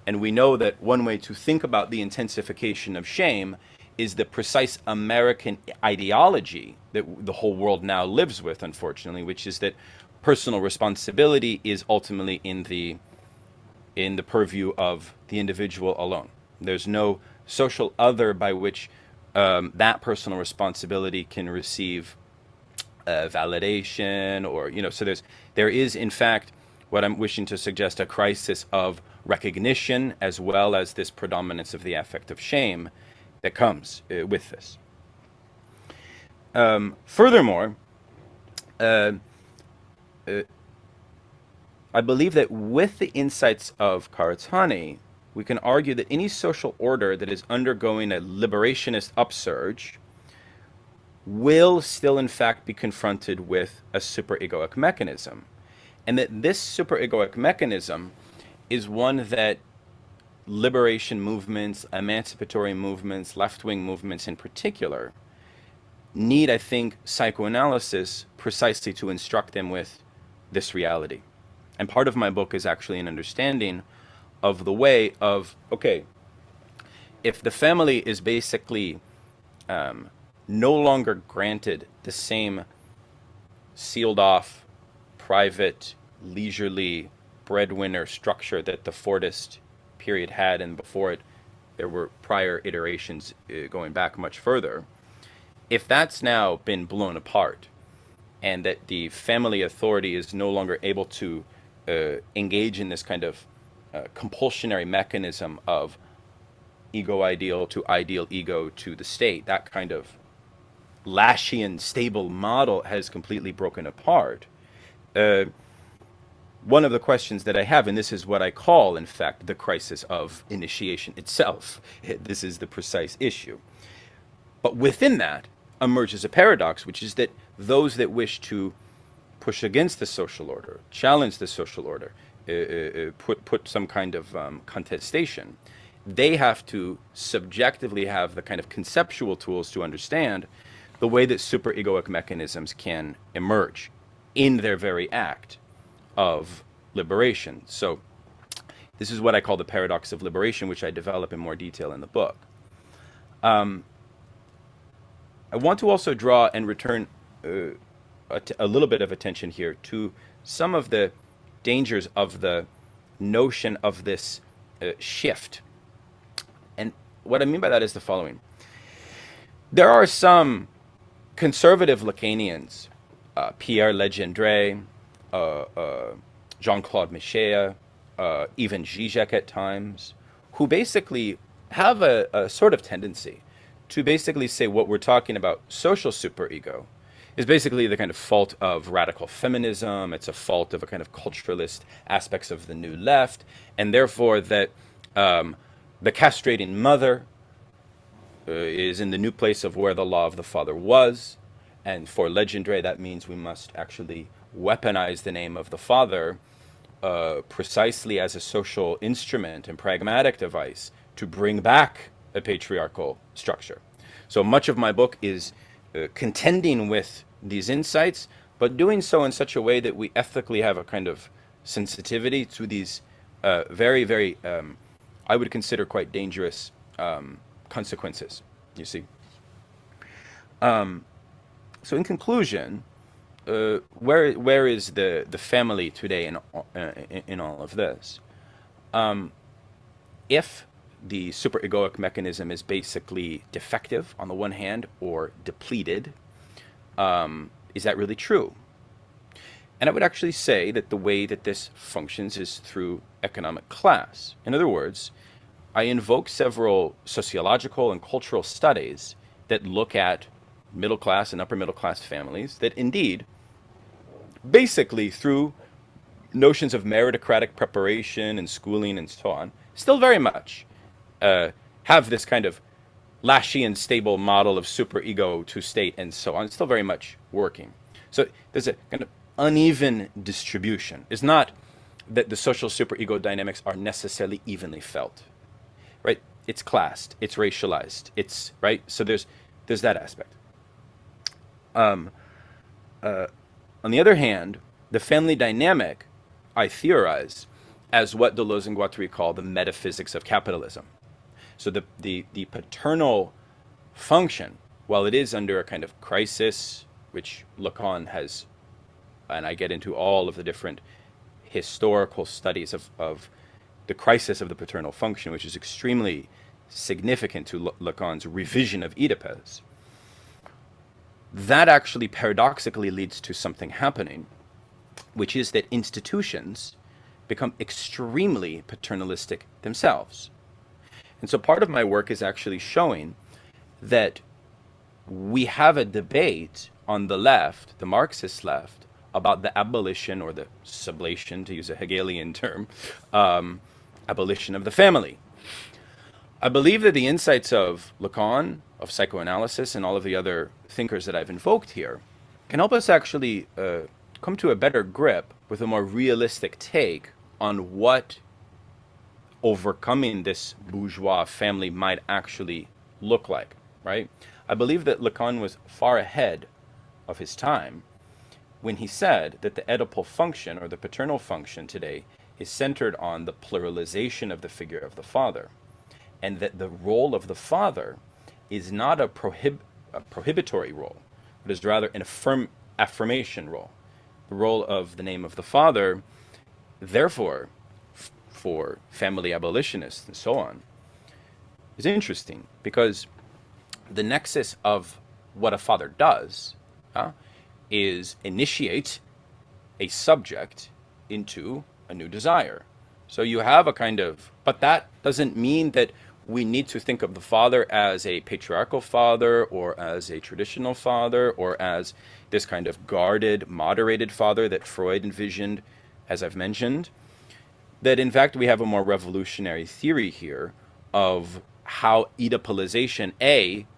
And we know that one way to think about the intensification of shame is the precise American ideology that the whole world now lives with, unfortunately, which is that personal responsibility is ultimately in the purview of the individual alone. There's no social other by which that personal responsibility can receive validation, or so there is in fact what I'm wishing to suggest, a crisis of recognition as well as this predominance of the affect of shame that comes with this. Furthermore, I believe that with the insights of Karatani, we can argue that any social order that is undergoing a liberationist upsurge will still in fact be confronted with a superegoic mechanism, and that this superegoic mechanism is one that liberation movements, emancipatory movements, left-wing movements in particular, need, I think, psychoanalysis precisely to instruct them with this reality. And part of my book is actually an understanding of the way of, okay, if the family is basically no longer granted the same sealed off, private, leisurely breadwinner structure that the Fordist period had, and before it there were prior iterations going back much further. If that's now been blown apart, and that the family authority is no longer able to engage in this kind of compulsionary mechanism of ego ideal to ideal ego to the state, that kind of Lacan stable model has completely broken apart. One of the questions that I have, and this is what I call, in fact, the crisis of initiation itself, this is the precise issue. But within that emerges a paradox, which is that those that wish to push against the social order, challenge the social order, put some kind of contestation, they have to subjectively have the kind of conceptual tools to understand the way that superegoic mechanisms can emerge in their very act of liberation. So this is what I call the paradox of liberation, which I develop in more detail in the book. I want to also draw and return a little bit of attention here to some of the dangers of the notion of this shift. And what I mean by that is the following. There are some conservative Lacanians, Pierre Legendre, Jean-Claude Michéa, even Zizek at times, who basically have a sort of tendency to basically say what we're talking about, social superego, is basically the kind of fault of radical feminism. It's a fault of a kind of culturalist aspects of the new left, and therefore that the castrating mother is in the new place of where the law of the father was, and for Legendre that means we must actually weaponize the name of the father precisely as a social instrument and pragmatic device to bring back a patriarchal structure. So much of my book is contending with these insights, but doing so in such a way that we ethically have a kind of sensitivity to these very, very, I would consider quite dangerous consequences, you see. So in conclusion, where is the family today in all of this? If the superegoic mechanism is basically defective on the one hand or depleted, is that really true? And I would actually say that the way that this functions is through economic class. In other words, I invoke several sociological and cultural studies that look at middle class and upper middle class families that indeed, basically through notions of meritocratic preparation and schooling and so on, still very much have this kind of Lacan stable model of superego to state and so on. It's still very much working. So there's a kind of uneven distribution. It's not that the social superego dynamics are necessarily evenly felt, right? It's classed, it's racialized, it's right. So there's that aspect. On the other hand, the family dynamic I theorize as what Deleuze and Guattari call the metaphysics of capitalism. So the paternal function, while it is under a kind of crisis, which Lacan has, and I get into all of the different historical studies of the crisis of the paternal function, which is extremely significant to Lacan's revision of Oedipus, that actually paradoxically leads to something happening, which is that institutions become extremely paternalistic themselves. And so part of my work is actually showing that we have a debate on the left, the Marxist left, about the abolition or the sublation, to use a Hegelian term, abolition of the family. I believe that the insights of Lacan, of psychoanalysis, and all of the other thinkers that I've invoked here can help us actually come to a better grip with a more realistic take on what overcoming this bourgeois family might actually look like, right? I believe that Lacan was far ahead of his time when he said that the Oedipal function, or the paternal function today, is centered on the pluralization of the figure of the father, and that the role of the father is not a prohibitory role, but is rather an affirmation role. The role of the name of the father, therefore, for family abolitionists and so on, is interesting, because the nexus of what a father does is initiate a subject into a new desire. So you have a kind of, but that doesn't mean that we need to think of the father as a patriarchal father or as a traditional father or as this kind of guarded, moderated father that Freud envisioned, as I've mentioned. That in fact we have a more revolutionary theory here of how Oedipalization,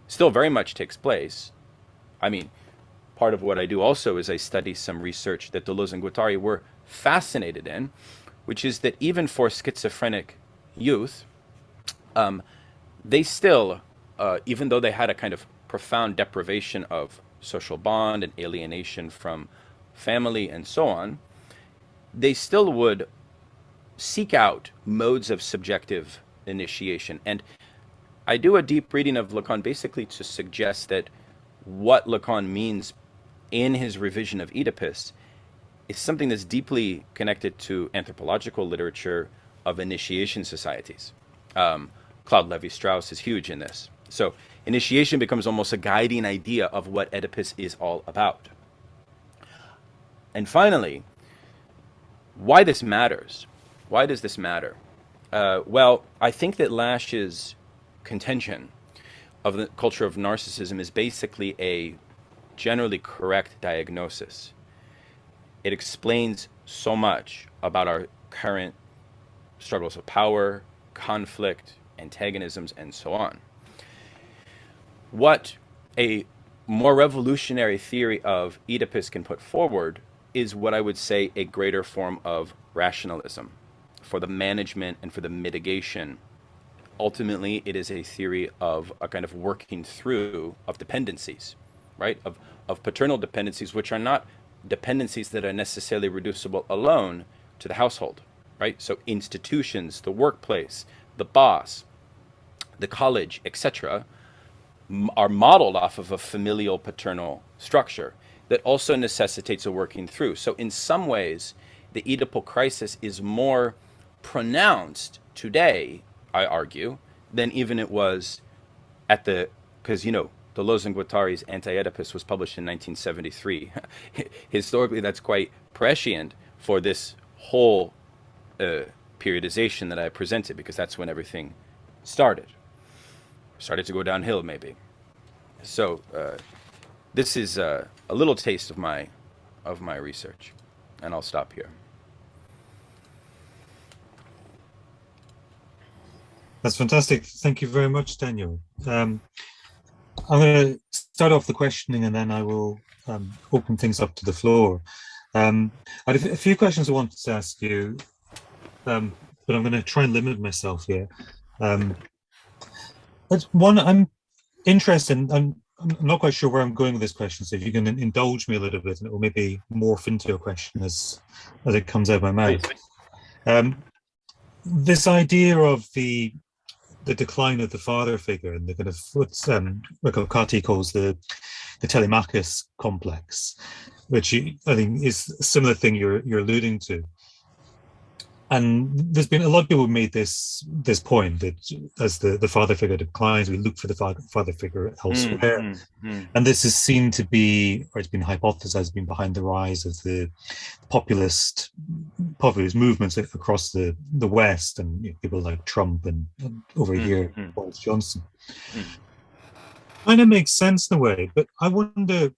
still very much takes place. I mean, part of what I do also is I study some research that Deleuze and Guattari were fascinated in, which is that even for schizophrenic youth, they still, even though they had a kind of profound deprivation of social bond and alienation from family and so on, they still would seek out modes of subjective initiation. And I do a deep reading of Lacan basically to suggest that what Lacan means in his revision of Oedipus is something that's deeply connected to anthropological literature of initiation societies. Claude Lévi-Strauss is huge in this. So initiation becomes almost a guiding idea of what Oedipus is all about. And finally, why this matters. Why does this matter? Well, I think that Lash's contention of the culture of narcissism is basically a generally correct diagnosis. It explains so much about our current struggles of power, conflict, antagonisms, and so on. What a more revolutionary theory of Oedipus can put forward is what I would say a greater form of rationalism for the management and for the mitigation. Ultimately, it is a theory of a kind of working through of dependencies, right? Of paternal dependencies, which are not dependencies that are necessarily reducible alone to the household, right? So institutions, the workplace, the boss, the college, etc., are modeled off of a familial paternal structure that also necessitates a working through. So in some ways, the Oedipal crisis is more pronounced today, I argue, than even it was at because, Deleuze and Guattari's Anti-Oedipus was published in 1973. Historically, that's quite prescient for this whole periodization that I presented, because that's when everything started to go downhill, maybe. So this is a little taste of my research, and I'll stop here. That's fantastic. Thank you very much, Daniel. I'm going to start off the questioning, and then I will open things up to the floor. I had a few questions I wanted to ask you, but I'm going to try and limit myself here. One, I'm interested, I'm not quite sure where I'm going with this question, so if you can indulge me a little bit, and it will maybe morph into a question as it comes out of my mouth. This idea of the decline of the father figure and the kind of what Kati calls the Telemachus complex, which I think is a similar thing you're alluding to. And there's been a lot of people who made this point that as the father figure declines, we look for the father figure elsewhere. And this is seen to be, or it's been hypothesized, been behind the rise of the populist movements across the West, and people like Trump and over here, Boris Johnson. Kind of makes sense in a way, but I wonder,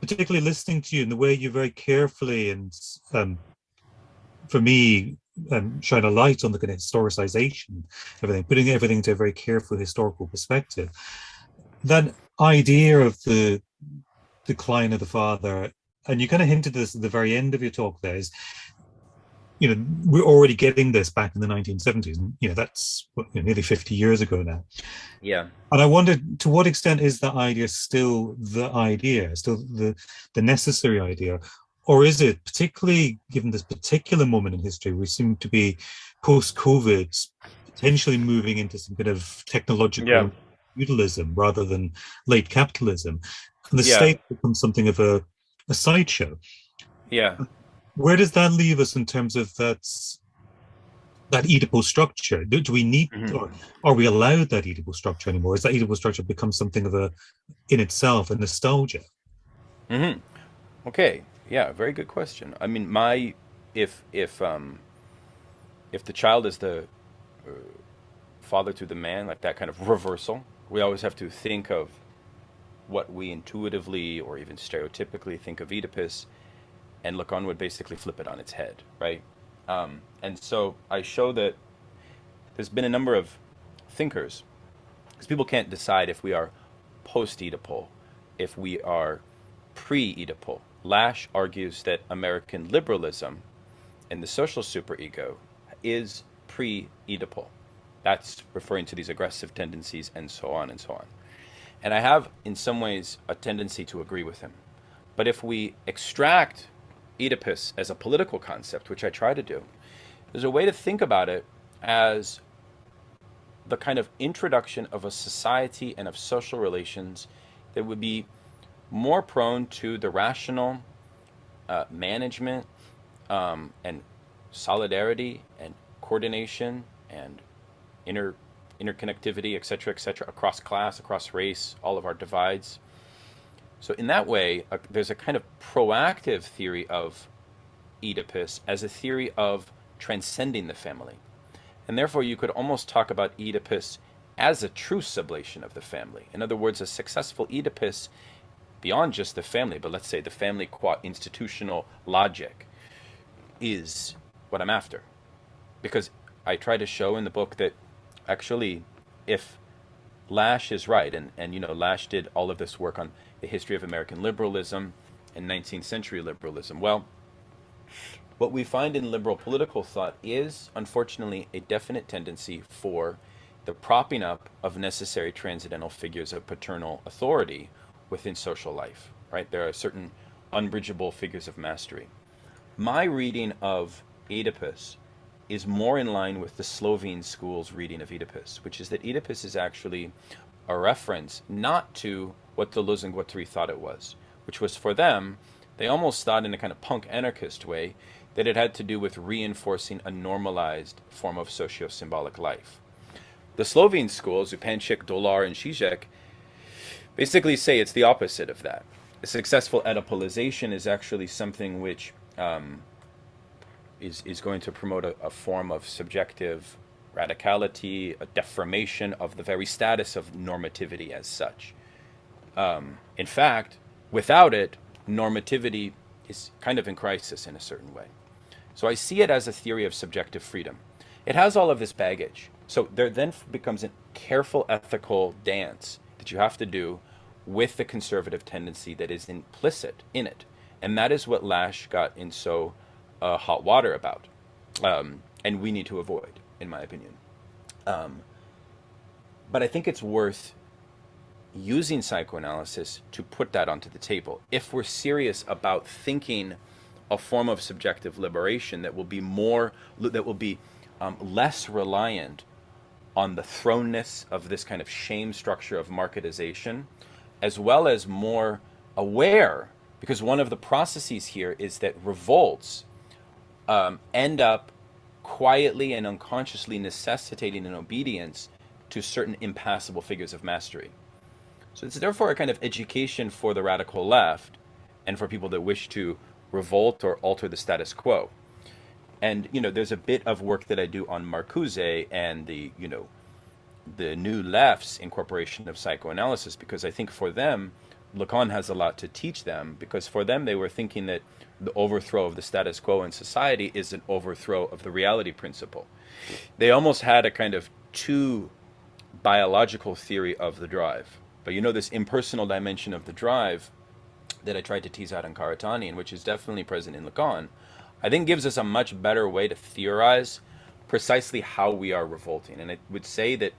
particularly listening to you and the way you very carefully and for me, shine a light on the kind of historicization, putting everything into a very careful historical perspective. That idea of the decline of the father, and you kind of hinted this at the very end of your talk there, is, we're already getting this back in the 1970s, and that's nearly 50 years ago now. Yeah. And I wondered, to what extent is that idea still the necessary idea? Or is it, particularly given this particular moment in history, we seem to be post-COVID potentially moving into some kind of technological feudalism rather than late capitalism, and the Yeah, state becomes something of a sideshow. yeah. Where does that leave us in terms of that Oedipal structure? Do we need, Hmm. or are we allowed that Oedipal structure anymore? Is that Oedipal structure become something of in itself, a nostalgia? Hmm. Okay, yeah, very good question. I mean, my if if um if the child is the father to the man, like that kind of reversal, we always have to think of what we intuitively or even stereotypically think of Oedipus, and Lacan would basically flip it on its head, right? And so I show that there's been a number of thinkers, because people can't decide if we are post-Oedipal, if we are pre-Oedipal. Lasch argues that American liberalism and the social superego is pre-Oedipal. That's referring to these aggressive tendencies and so on and so on. And I have, in some ways, a tendency to agree with him. But if we extract Oedipus as a political concept, which I try to do, there's a way to think about it as the kind of introduction of a society and of social relations that would be more prone to the rational management and solidarity and coordination and inter interconnectivity, etc., across class, across race, all of our divides. So in that way, there's a kind of proactive theory of Oedipus as a theory of transcending the family. And therefore, you could almost talk about Oedipus as a true sublation of the family. In other words, a successful Oedipus beyond just the family, but let's say the family qua institutional logic is what I'm after. Because I try to show in the book that actually, if Lasch is right, and you know, Lasch did all of this work on the history of American liberalism and 19th century liberalism. Well, what we find in liberal political thought is, unfortunately, a definite tendency for the propping up of necessary transcendental figures of paternal authority within social life, right? There are certain unbridgeable figures of mastery. My reading of Oedipus is more in line with the Slovene school's reading of Oedipus, which is that Oedipus is actually a reference not to what Deleuze and Guattari thought it was, which was for them, they almost thought in a kind of punk anarchist way that it had to do with reinforcing a normalized form of socio-symbolic life. The Slovene school, Zupančič, Dolar, and Žižek, basically say it's the opposite of that. A successful Oedipalization is actually something which is going to promote a form of subjective radicality, a deformation of the very status of normativity as such. In fact, without it, normativity is kind of in crisis in a certain way. So I see it as a theory of subjective freedom. It has all of this baggage. So there then becomes a careful ethical dance that you have to do with the conservative tendency that is implicit in it. And that is what Lasch got in so hot water about. And we need to avoid, in my opinion. But I think it's worth using psychoanalysis to put that onto the table. If we're serious about thinking a form of subjective liberation that will be less reliant on the thrownness of this kind of shame structure of marketization, as well as more aware, because one of the processes here is that revolts end up quietly and unconsciously necessitating an obedience to certain impassible figures of mastery. So it's therefore a kind of education for the radical left and for people that wish to revolt or alter the status quo. And, you know, there's a bit of work that I do on Marcuse and the new left's incorporation of psychoanalysis, because I think for them, Lacan has a lot to teach them, because for them they were thinking that the overthrow of the status quo in society is an overthrow of the reality principle. They almost had a kind of too biological theory of the drive. But you know, this impersonal dimension of the drive that I tried to tease out in Karatani, and which is definitely present in Lacan, I think gives us a much better way to theorize precisely how we are revolting. And I would say that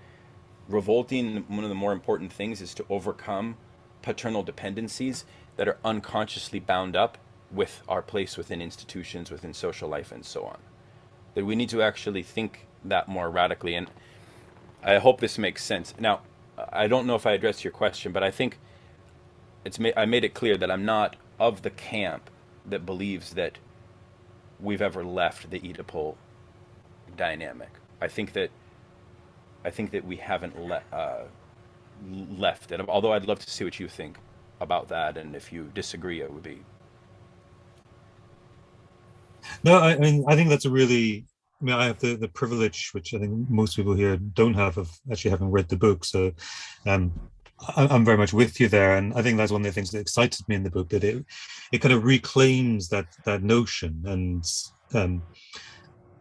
revolting, one of the more important things is to overcome paternal dependencies that are unconsciously bound up with our place within institutions, within social life, and so on. That we need to actually think that more radically. And I hope this makes sense. Now, I don't know if I addressed your question, but I think I made it clear that I'm not of the camp that believes that we've ever left the Oedipal dynamic. I think that we haven't left it. Although I'd love to see what you think about that, and if you disagree, it would be. No, I mean, I think that's a really, I mean, I have the privilege, which I think most people here don't have, of actually having read the book. So um, I'm very much with you there. And I think that's one of the things that excited me in the book, that it kind of reclaims that notion and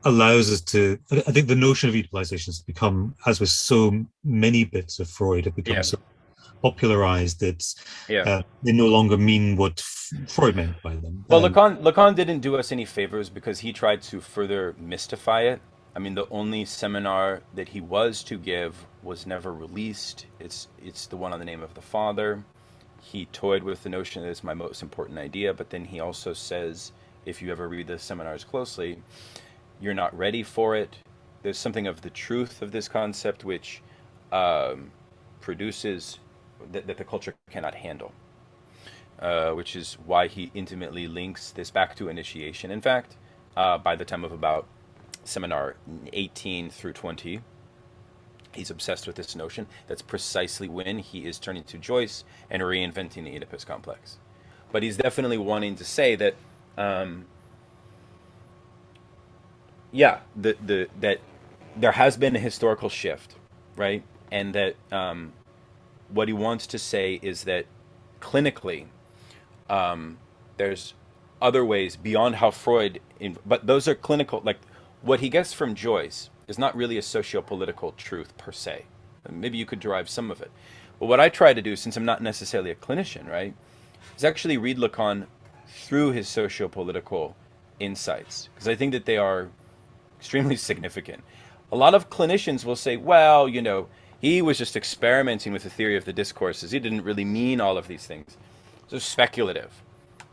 allows us to, I think the notion of utilization has become, as with so many bits of Freud, it becomes so popularized that they no longer mean what Freud meant by them. Well, Lacan didn't do us any favors because he tried to further mystify it. I mean, the only seminar that he was to give was never released. It's the one on the name of the Father. He toyed with the notion that it's my most important idea, but then he also says, if you ever read the seminars closely, you're not ready for it. There's something of the truth of this concept which produces that the culture cannot handle, which is why he intimately links this back to initiation. In fact, by the time of about seminar 18 through 20, he's obsessed with this notion. That's precisely when he is turning to Joyce and reinventing the Oedipus complex. But he's definitely wanting to say that that there has been a historical shift, right? And that what he wants to say is that clinically, there's other ways beyond how Freud, but those are clinical. Like what he gets from Joyce is not really a socio-political truth per se. Maybe you could derive some of it. But what I try to do, since I'm not necessarily a clinician, right, is actually read Lacan through his socio-political insights, because I think that they are extremely significant. A lot of clinicians will say, well, he was just experimenting with the theory of the discourses. He didn't really mean all of these things. So speculative.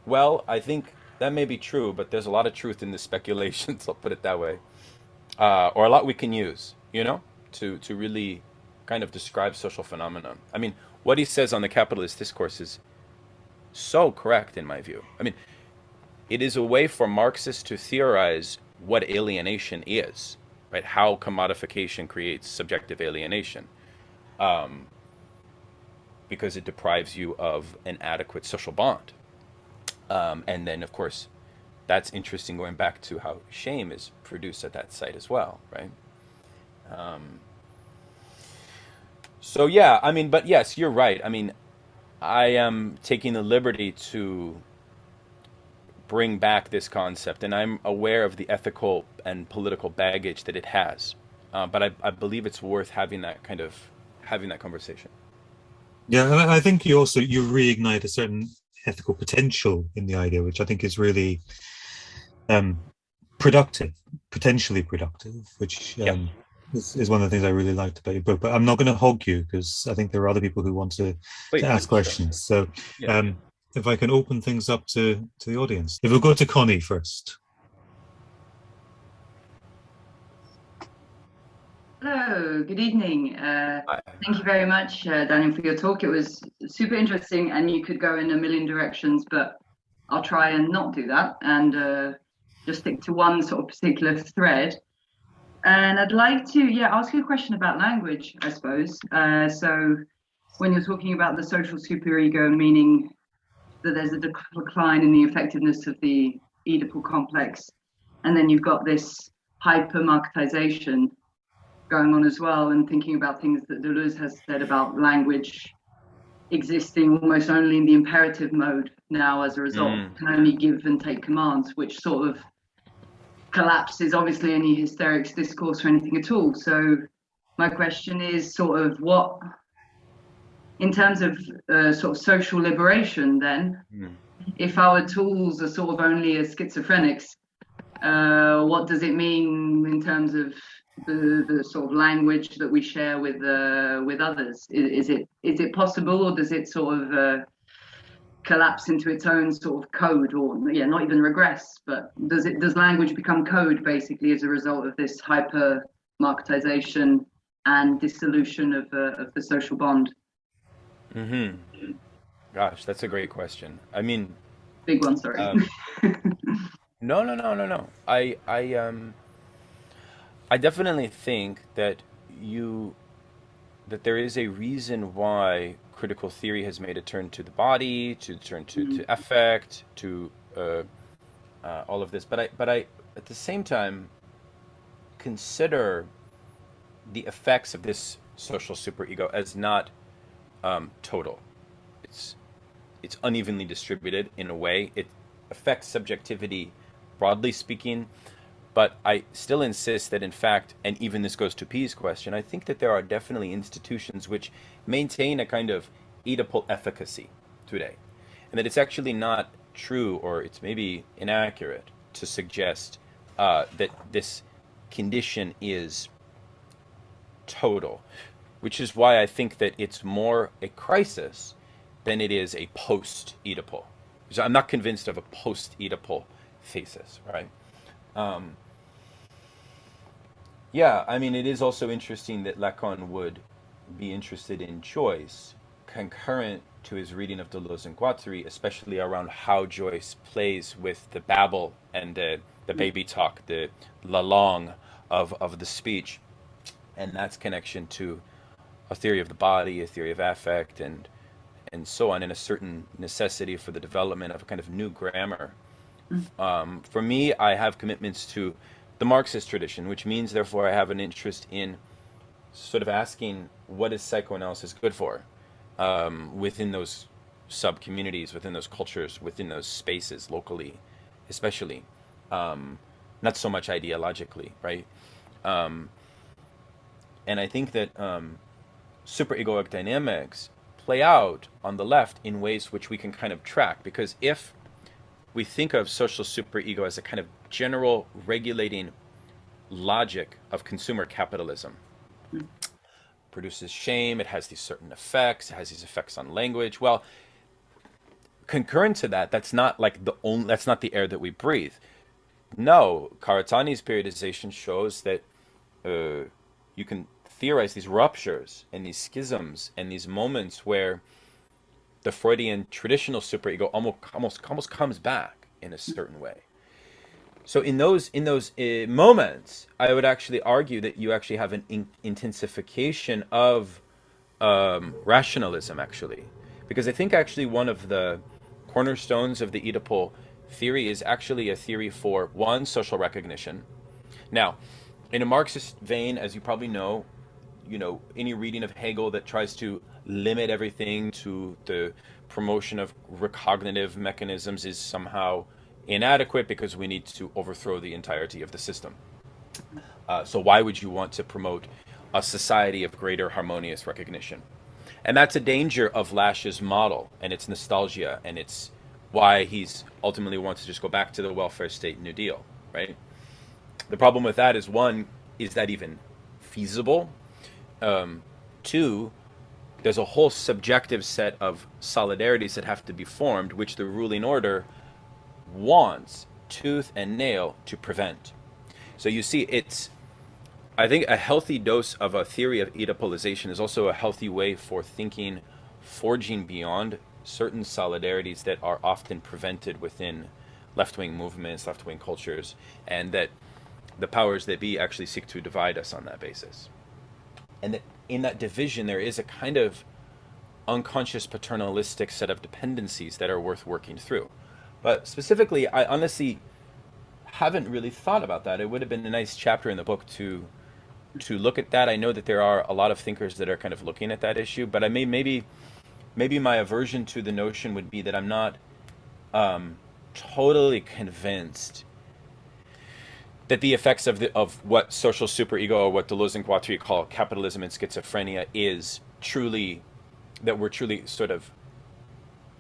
Well, I think that may be true, but there's a lot of truth in the speculations, I'll put it that way. Or a lot we can use, to really kind of describe social phenomena. I mean, what he says on the capitalist discourse is so correct in my view. I mean, it is a way for Marxists to theorize what alienation is, right? How commodification creates subjective alienation, because it deprives you of an adequate social bond. And then, of course, that's interesting going back to how shame is produced at that site as well, right? So yeah, I mean, but yes, you're right. I mean, I am taking the liberty to bring back this concept, and I'm aware of the ethical and political baggage that it has. But I believe it's worth having that conversation. Yeah, and I think you reignite a certain ethical potential in the idea, which I think is really productive, potentially productive, which is one of the things I really liked about your book. But I'm not going to hog you, because I think there are other people who want to ask questions. Sure. So if I can open things up to the audience. If we'll go to Connie first. Hello, good evening. Thank you very much, Daniel, for your talk. It was super interesting, and you could go in a million directions, but I'll try and not do that and just stick to one sort of particular thread. And I'd like to, ask you a question about language, I suppose. So when you're talking about the social superego, meaning that there's a decline in the effectiveness of the Oedipal complex, and then you've got this hyper-marketization going on as well, and thinking about things that Deleuze has said about language existing almost only in the imperative mode now as a result, can only give and take commands, which sort of collapses obviously any hysterics discourse or anything at all. So my question is sort of what, in terms of sort of social liberation then, if our tools are sort of only as schizophrenics, what does it mean in terms of the sort of language that we share with others? Is it possible, or does it sort of collapse into its own sort of code, or not even regress, but does language become code basically as a result of this hyper marketization and dissolution of the social bond? Mm-hmm. Gosh, that's a great question. I mean, Big one, sorry. no, no, no, no, no. I definitely think that you that there is a reason why critical theory has made a turn to the body, to turn to affect, to all of this. But I at the same time consider the effects of this social superego as not total. It's it's unevenly distributed in a way. It affects subjectivity, broadly speaking, but I still insist that, in fact, and even this goes to P's question, I think that there are definitely institutions which maintain a kind of Oedipal efficacy today, and that it's actually not true, or it's maybe inaccurate to suggest that this condition is total, which is why I think that it's more a crisis than it is a post-Oedipal. So I'm not convinced of a post-Oedipal thesis, right? Um, yeah, I mean, it is also interesting that Lacan would be interested in Joyce, concurrent to his reading of Deleuze and Guattari, especially around how Joyce plays with the babble and the baby talk, the la langue of the speech, and that's connection to a theory of the body, a theory of affect, and so on, and a certain necessity for the development of a kind of new grammar. For me, I have commitments to the Marxist tradition, which means, therefore, I have an interest in sort of asking what is psychoanalysis good for within those sub-communities, within those cultures, within those spaces, locally, especially. Not so much ideologically, right? Um, and I think that superegoic dynamics play out on the left in ways which we can kind of track, because if we think of social superego as a kind of general regulating logic of consumer capitalism, produces shame, it has these certain effects, it has these effects on language. Well, concurrent to that, that's not like the only, that's not the air that we breathe. No, Karatani's periodization shows that you can theorize these ruptures and these schisms and these moments where the Freudian traditional superego almost comes back in a certain way. So in those moments, I would actually argue that you actually have an intensification of rationalism, actually, because I think actually one of the cornerstones of the Oedipal theory is actually a theory for, one, social recognition. Now, in a Marxist vein, as you probably know, any reading of Hegel that tries to limit everything to the promotion of recognitive mechanisms is somehow inadequate, because we need to overthrow the entirety of the system. So why would you want to promote a society of greater harmonious recognition? And that's a danger of Lash's model, and it's nostalgia, and it's why he's ultimately wants to just go back to the welfare state New Deal, right? The problem with that is, one, is that even feasible? Two, there's a whole subjective set of solidarities that have to be formed, which the ruling order wants tooth and nail to prevent. So you see, I think a healthy dose of a theory of Oedipalization is also a healthy way for thinking, forging beyond certain solidarities that are often prevented within left-wing movements, left-wing cultures, and that the powers that be actually seek to divide us on that basis. And that in that division, there is a kind of unconscious paternalistic set of dependencies that are worth working through. But specifically, I honestly haven't really thought about that. It would have been a nice chapter in the book to look at that. I know that there are a lot of thinkers that are kind of looking at that issue, but maybe my aversion to the notion would be that I'm not totally convinced that the effects of what social superego, or what Deleuze and Guattari call capitalism and schizophrenia, is truly, that we're truly sort of,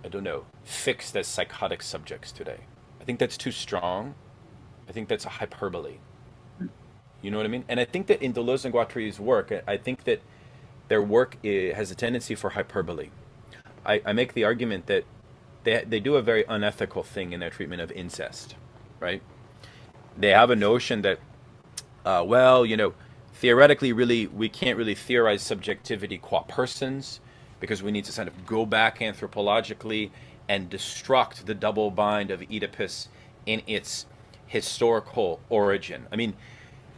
I don't know, fixed as psychotic subjects today. I think that's too strong. I think that's a hyperbole. You know what I mean? And I think that in Deleuze and Guattari's work, I think that their work has a tendency for hyperbole. I make the argument that they do a very unethical thing in their treatment of incest, right? They have a notion that, theoretically, really, we can't really theorize subjectivity qua persons, because we need to kind of go back anthropologically and destruct the double bind of Oedipus in its historical origin. I mean,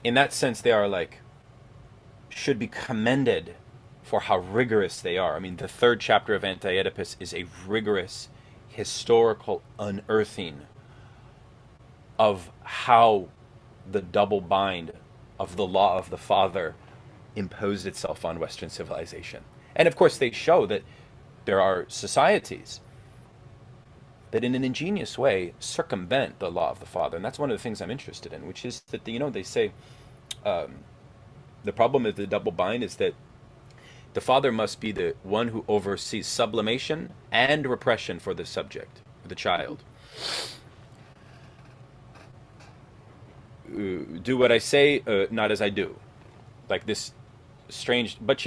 in that sense, they are like, should be commended for how rigorous they are. I mean, the third chapter of Anti-Oedipus is a rigorous historical unearthing of how the double bind of the law of the father imposed itself on Western civilization. And of course, they show that there are societies that in an ingenious way circumvent the law of the father. And that's one of the things I'm interested in, which is that, they say the problem of the double bind is that the father must be the one who oversees sublimation and repression for the subject, the child. Do what I say, not as I do. Like this strange, but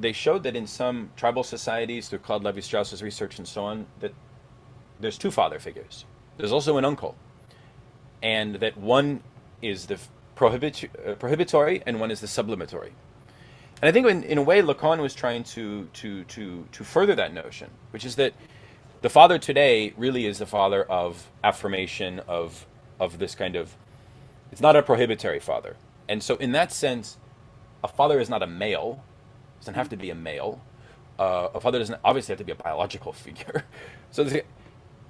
they showed that in some tribal societies, through Claude Lévi-Strauss's research and so on, that there's two father figures. There's also an uncle. And that one is the prohibitory and one is the sublimatory. And I think in a way Lacan was trying to further that notion, which is that the father today really is the father of affirmation of this kind of, it's not a prohibitory father. And so in that sense, a father is not a male, doesn't have to be a male. A father doesn't obviously have to be a biological figure. So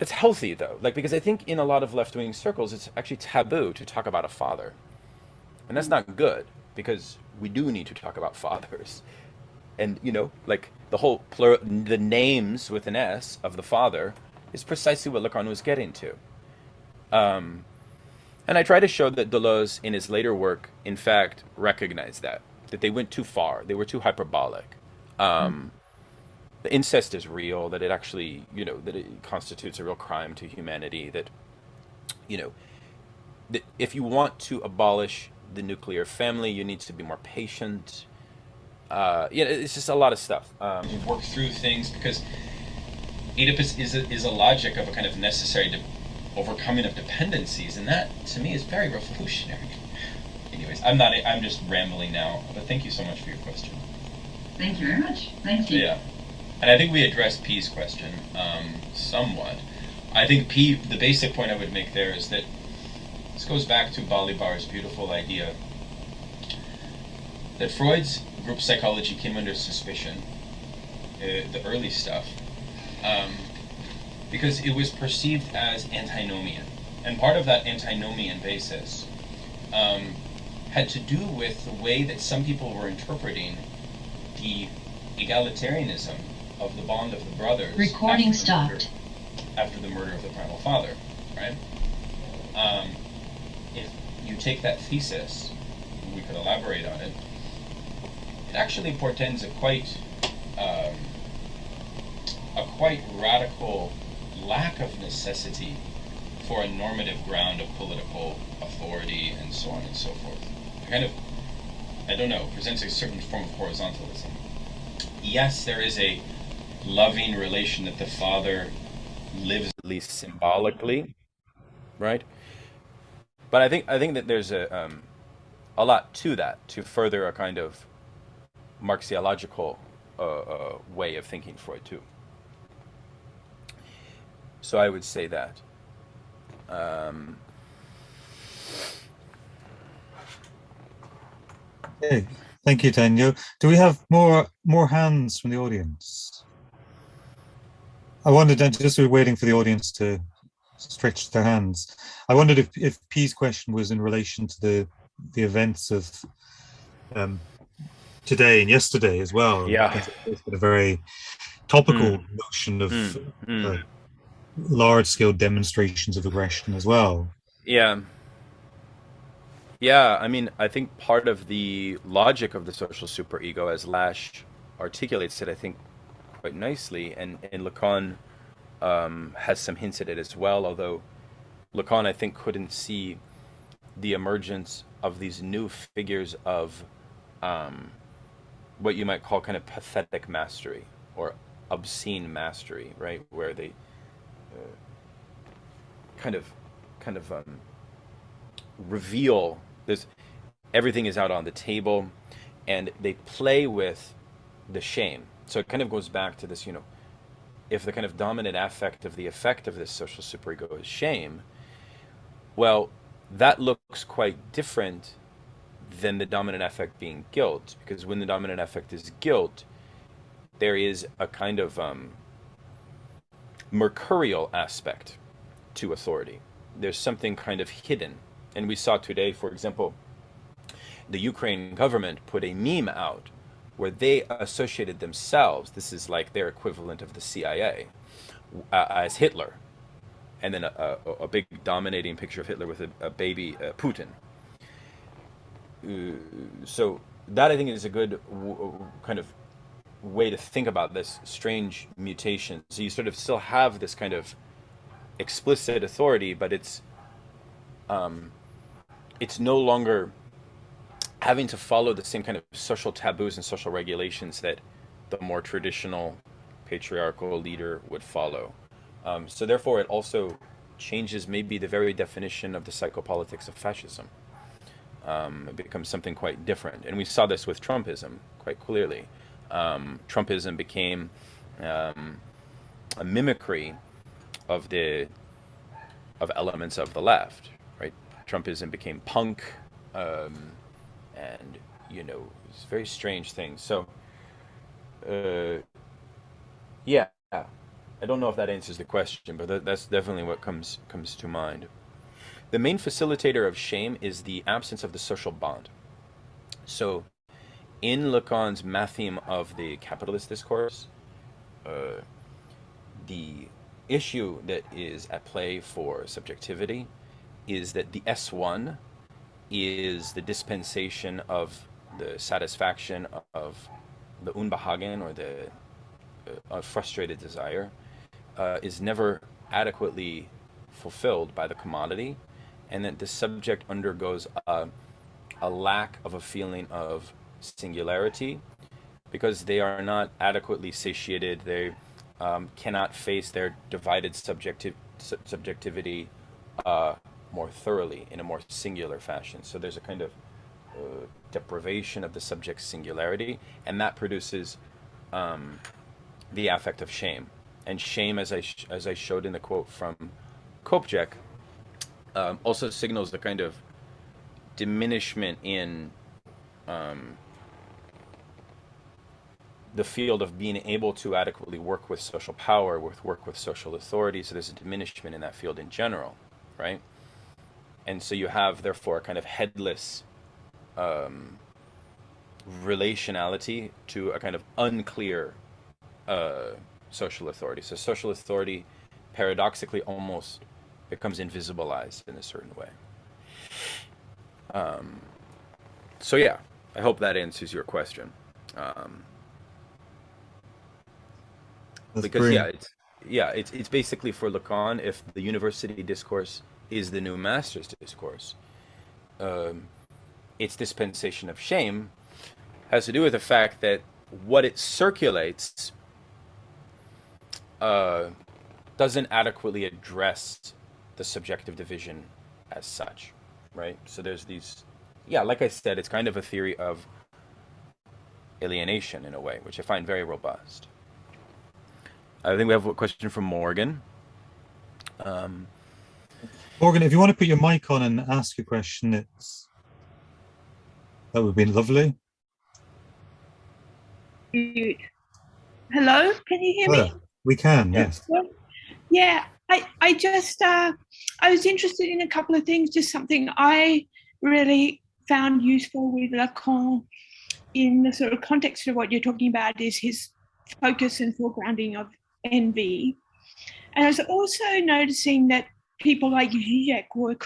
it's healthy though, because I think in a lot of left-wing circles, it's actually taboo to talk about a father. And that's not good, because we do need to talk about fathers. And, the whole the names with an S of the father is precisely what Lacan was getting to. And I try to show that Deleuze, in his later work, in fact, recognized that they went too far. They were too hyperbolic. The incest is real, that it actually, that it constitutes a real crime to humanity, that, that if you want to abolish the nuclear family, you need to be more patient. It's just a lot of stuff. We've worked through things because Oedipus is a logic of a kind of necessary overcoming of dependencies, and that to me is very revolutionary. Anyways, I'm just rambling now, but thank you so much for your question. Thank you very much. Thank you. Yeah, and I think we addressed P's question somewhat. I think P, the basic point I would make there is that this goes back to Balibar's beautiful idea that Freud's group psychology came under suspicion, the early stuff, because it was perceived as antinomian. And part of that antinomian basis had to do with the way that some people were interpreting the egalitarianism of the bond of the brothers. Recording stopped. After the murder of the primal father, right? If you take that thesis, we could elaborate on it, it actually portends a quite radical lack of necessity for a normative ground of political authority and so on and so forth. I don't know, presents a certain form of horizontalism. Yes, there is a loving relation that the father lives, at least symbolically, right? But I think that there's a lot to that, to further a kind of Marxiological way of thinking Freud too. So I would say that. Okay. Thank you, Daniel. Do we have more hands from the audience? I wondered, just we were waiting for the audience to stretch their hands. I wondered if P's question was in relation to the events of today and yesterday as well. Yeah. It's been a very topical notion of large-scale demonstrations of aggression as well. Yeah. Yeah, I mean, I think part of the logic of the social superego, as Lasch articulates it, I think, quite nicely, and Lacan has some hints at it as well, although Lacan, I think, couldn't see the emergence of these new figures of what you might call kind of pathetic mastery or obscene mastery, right? Where they kind of reveal everything is out on the table. and they play with the shame. So it kind of goes back to this, if the kind of dominant affect of the effect of this social superego is shame, well, that looks quite different than the dominant affect being guilt, because when the dominant affect is guilt, there is a kind of mercurial aspect to authority. There's something kind of hidden. And we saw today, for example, the Ukraine government put a meme out where they associated themselves, this is like their equivalent of the CIA, as Hitler. And then a big dominating picture of Hitler with a baby Putin. So that, I think, is a good kind of way to think about this strange mutation. So you sort of still have this kind of explicit authority, but it's no longer having to follow the same kind of social taboos and social regulations that the more traditional patriarchal leader would follow. So therefore, it also changes maybe the very definition of the psychopolitics of fascism. It becomes something quite different. And we saw this with Trumpism quite clearly. Trumpism became a mimicry of elements of the left, right? Trumpism became punk, and it's a very strange thing. So, yeah, I don't know if that answers the question, but that's definitely what comes to mind. The main facilitator of shame is the absence of the social bond. So, in Lacan's matheme of the capitalist discourse, the issue that is at play for subjectivity is that the S1 is the dispensation of the satisfaction of the Unbehagen, or the frustrated desire, is never adequately fulfilled by the commodity, and that the subject undergoes a lack of a feeling of singularity because they are not adequately satiated. They cannot face their divided subjectivity more thoroughly in a more singular fashion. So there's a kind of deprivation of the subject's singularity, and that produces the affect of shame. And shame, as I showed in the quote from Kopjek, also signals the kind of diminishment in the field of being able to adequately work with social power, work with social authority. So there's a diminishment in that field in general, right? And so you have, therefore, a kind of headless relationality to a kind of unclear social authority. So social authority, paradoxically, almost becomes invisibilized in a certain way. So yeah, I hope that answers your question. Because brilliant. It's basically, for Lacan, if the university discourse is the new master's discourse, its dispensation of shame has to do with the fact that what it circulates doesn't adequately address the subjective division as such, right? So there's these, like I said, it's kind of a theory of alienation in a way, which I find very robust. I think we have a question from Morgan. Morgan, if you want to put your mic on and ask a question, that would be lovely. Hello, can you hear me? We can, yes. Yeah, I just, I was interested in a couple of things, just something I really found useful with Lacan in the sort of context of what you're talking about is his focus and foregrounding of envy. And I was also noticing that people like Zizek were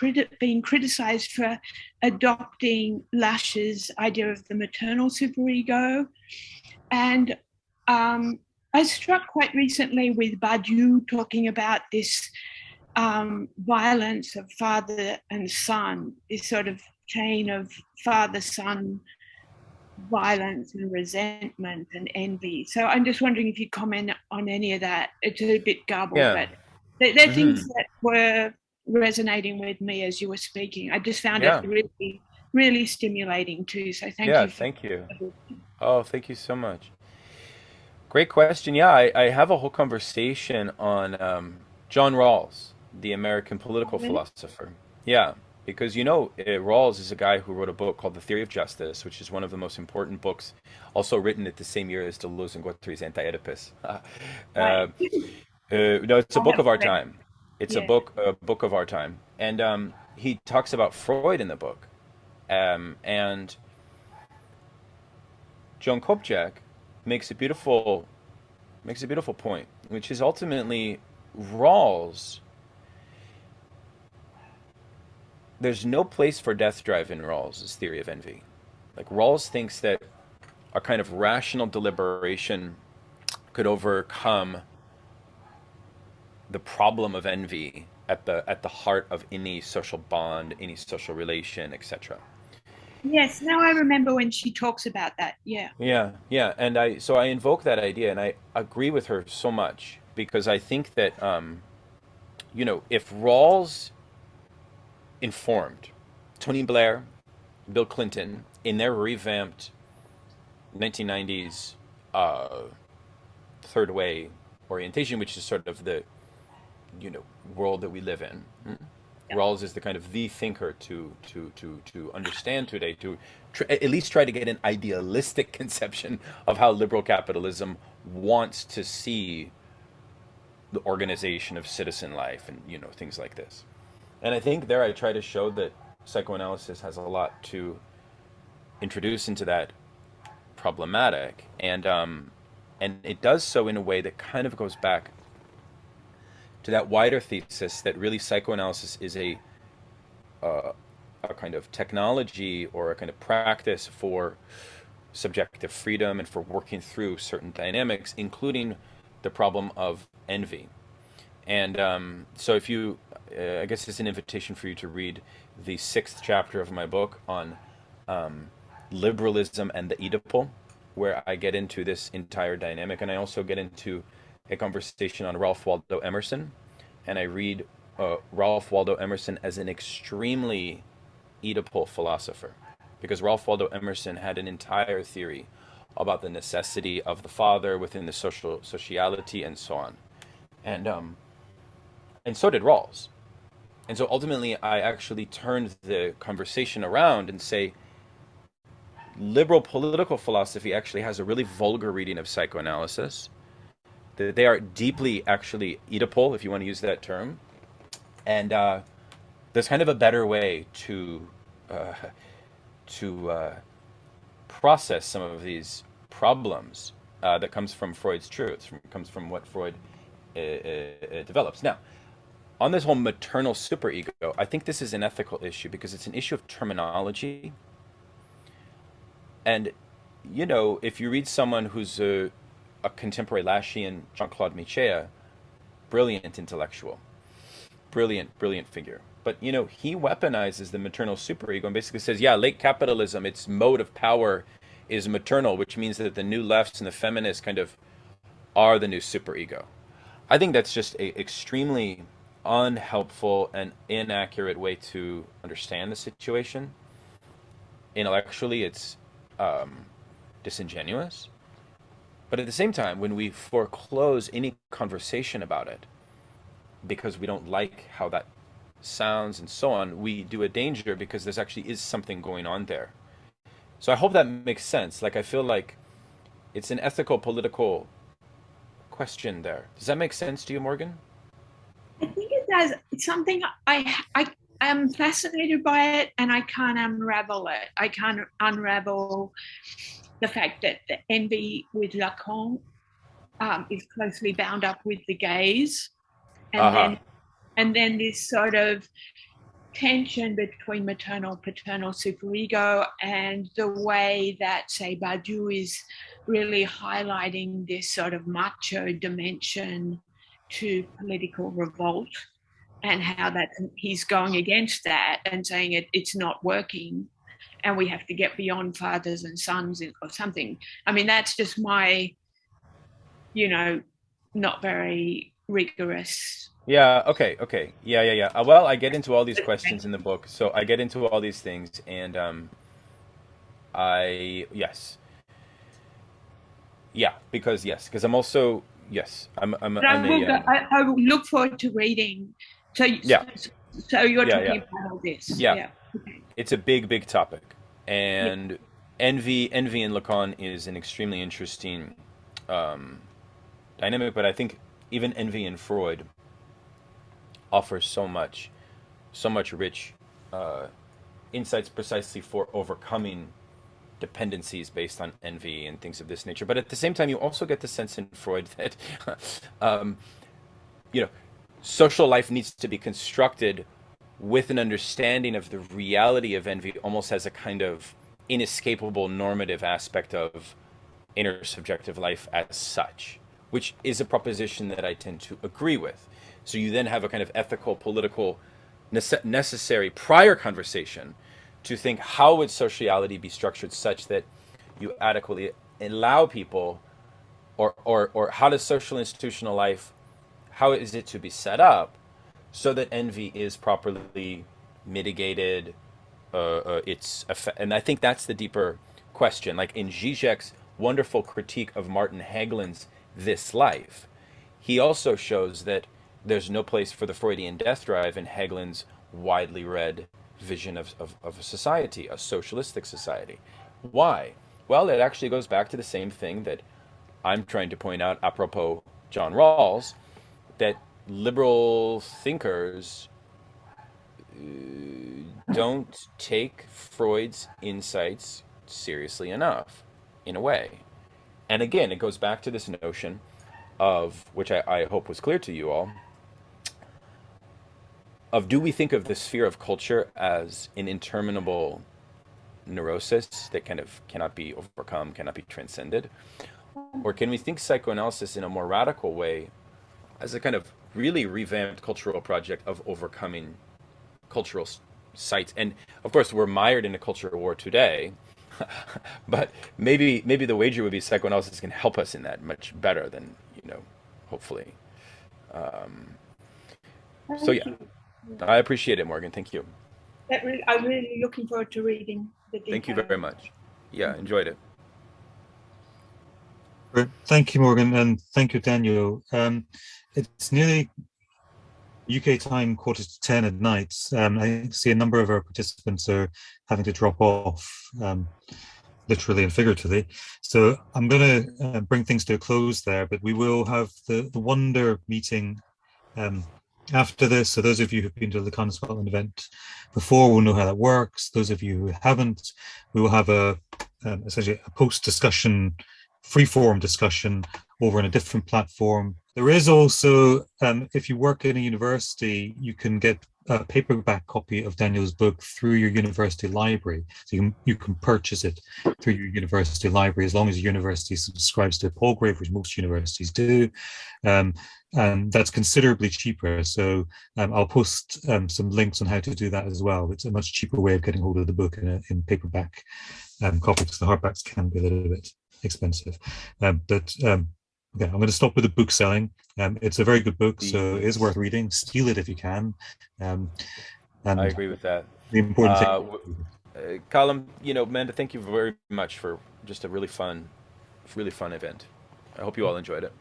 being criticized for adopting Lash's idea of the maternal superego. And I was struck quite recently with Badiou talking about this violence of father and son, this sort of chain of father-son violence and resentment and envy. So I'm just wondering if you comment on any of that. It's a bit garbled, but they're things that were resonating with me as you were speaking. I just found it really, really stimulating too. So thank Yeah, you. thank you. Oh, thank you so much. Great question. Yeah, I have a whole conversation on John Rawls, the American political philosopher. Yeah, because Rawls is a guy who wrote a book called The Theory of Justice, which is one of the most important books, also written at the same year as Deleuze and Guattari's Anti-Oedipus. Right. No, it's a book of our Correct. time. It's Yeah. a book of our time, and he talks about Freud in the book, and John Kopjak makes a beautiful point, which is ultimately Rawls. There's no place for death drive in Rawls' theory of envy. Like Rawls thinks that a kind of rational deliberation could overcome the problem of envy at the heart of any social bond, any social relation, etc. Yes. Now I remember when she talks about that. Yeah. Yeah, and I invoke that idea, and I agree with her so much because I think that if Rawls informed Tony Blair, Bill Clinton in their revamped 1990s third way orientation, which is sort of the world that we live in. Yeah. Rawls is the kind of the thinker to understand today, to at least try to get an idealistic conception of how liberal capitalism wants to see the organization of citizen life and things like this. And I think there I try to show that psychoanalysis has a lot to introduce into that problematic, and it does so in a way that kind of goes back to that wider thesis that really psychoanalysis is a kind of technology or a kind of practice for subjective freedom and for working through certain dynamics, including the problem of envy. And so if you, I guess it's an invitation for you to read the 6th chapter of my book on liberalism and the Oedipal, where I get into this entire dynamic, and I also get into a conversation on Ralph Waldo Emerson, and I read Ralph Waldo Emerson as an extremely Oedipal philosopher, because Ralph Waldo Emerson had an entire theory about the necessity of the father within the sociality and so on, and so did Rawls. And so ultimately, I actually turned the conversation around and say, liberal political philosophy actually has a really vulgar reading of psychoanalysis. They are deeply actually Oedipal, if you want to use that term. And there's kind of a better way to process some of these problems that comes from Freud's truths, comes from what Freud develops. Now, on this whole maternal superego, I think this is an ethical issue because it's an issue of terminology. And, if you read someone who's a contemporary Lacan, Jean-Claude Michéa, brilliant intellectual, brilliant figure. But, he weaponizes the maternal superego and basically says, yeah, late capitalism, its mode of power is maternal, which means that the new lefts and the feminists kind of are the new superego. I think that's just an extremely unhelpful and inaccurate way to understand the situation. Intellectually, it's disingenuous. But at the same time, when we foreclose any conversation about it because we don't like how that sounds and so on, we do a danger because there actually is something going on there. So I hope that makes sense. Like, I feel like it's an ethical, political question there. Does that make sense to you, Morgan? I think it does. It's something I am fascinated by it, and I can't unravel it. I can't unravel the fact that the envy with Lacan is closely bound up with the gaze, and then this sort of tension between maternal paternal superego and the way that, say, Badiou is really highlighting this sort of macho dimension to political revolt, and how that he's going against that and saying it's not working and we have to get beyond fathers and sons or something. I mean, that's just my not very rigorous Yeah. Okay. Okay. Yeah. Yeah. Yeah. Well, I get into all these questions in the book, so I get into all these things, and I yes, yeah, because yes, because I'm also yes, But I'm a I will look forward to reading. So, yeah, so you're yeah, yeah, talking about all this, yeah. yeah. Okay. It's a big, big topic, Yeah. and envy in Lacan is an extremely interesting um, dynamic. But I think even envy in Freud offers so much rich uh, insights precisely for overcoming dependencies based on envy and things of this nature. But at the same time, you also get the sense in Freud that um, you know, social life needs to be constructed with an understanding of the reality of envy almost as a kind of inescapable normative aspect of intersubjective life as such, which is a proposition that I tend to agree with. So you then have a kind of ethical, political, necessary prior conversation to think how would sociality be structured such that you adequately allow people, or how does social institutional life, how is it to be set up so that envy is properly mitigated, and I think that's the deeper question. Like in Zizek's wonderful critique of Martin Hagelin's This Life, he also shows that there's no place for the Freudian death drive in Hagelin's widely read vision of a society, a socialistic society. Why? Well, it actually goes back to the same thing that I'm trying to point out apropos John Rawls, that liberal thinkers don't take Freud's insights seriously enough, in a way. And again, it goes back to this notion of, which I hope was clear to you all, of do we think of the sphere of culture as an interminable neurosis that kind of cannot be overcome, cannot be transcended? Or can we think psychoanalysis in a more radical way as a kind of really revamped cultural project of overcoming cultural sites? And of course, we're mired in a cultural war today, but maybe the wager would be psychoanalysis can help us in that much better than, hopefully. Um, so yeah, I appreciate it, Morgan. Thank you. I'm really looking forward to reading the details. Thank you very much. Yeah, enjoyed it. Thank you, Morgan, and thank you, Daniel. It's nearly UK time 10:15 at night. I see a number of our participants are having to drop off, literally and figuratively. So I'm going to bring things to a close there, but we will have the Wonder meeting after this. So those of you who've been to the Lacan Scotland event before will know how that works. Those of you who haven't, we will have essentially a post-discussion, free-form discussion over on a different platform. There is also, if you work in a university, you can get a paperback copy of Daniel's book through your university library. So you can purchase it through your university library as long as your university subscribes to Palgrave, which most universities do. And that's considerably cheaper. So I'll post some links on how to do that as well. It's a much cheaper way of getting hold of the book in paperback copy, because the hardbacks can be a little bit expensive. Okay, I'm going to stop with the book selling. It's a very good book, so it is worth reading. Steal it if you can. And I agree with that. The important thing, Calum, Amanda, thank you very much for just a really fun event. I hope you all enjoyed it.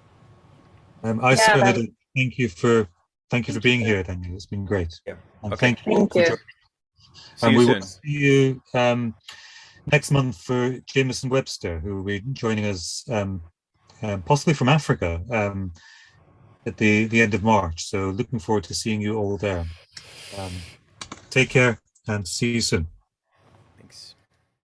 I certainly did. Thank you for being here, Daniel. It's been great. Yeah. And okay. Thank you. See you we soon. will see you next month for Jameson Webster, who will be joining us. Possibly from Africa at the end of March. So looking forward to seeing you all there. Take care and see you soon.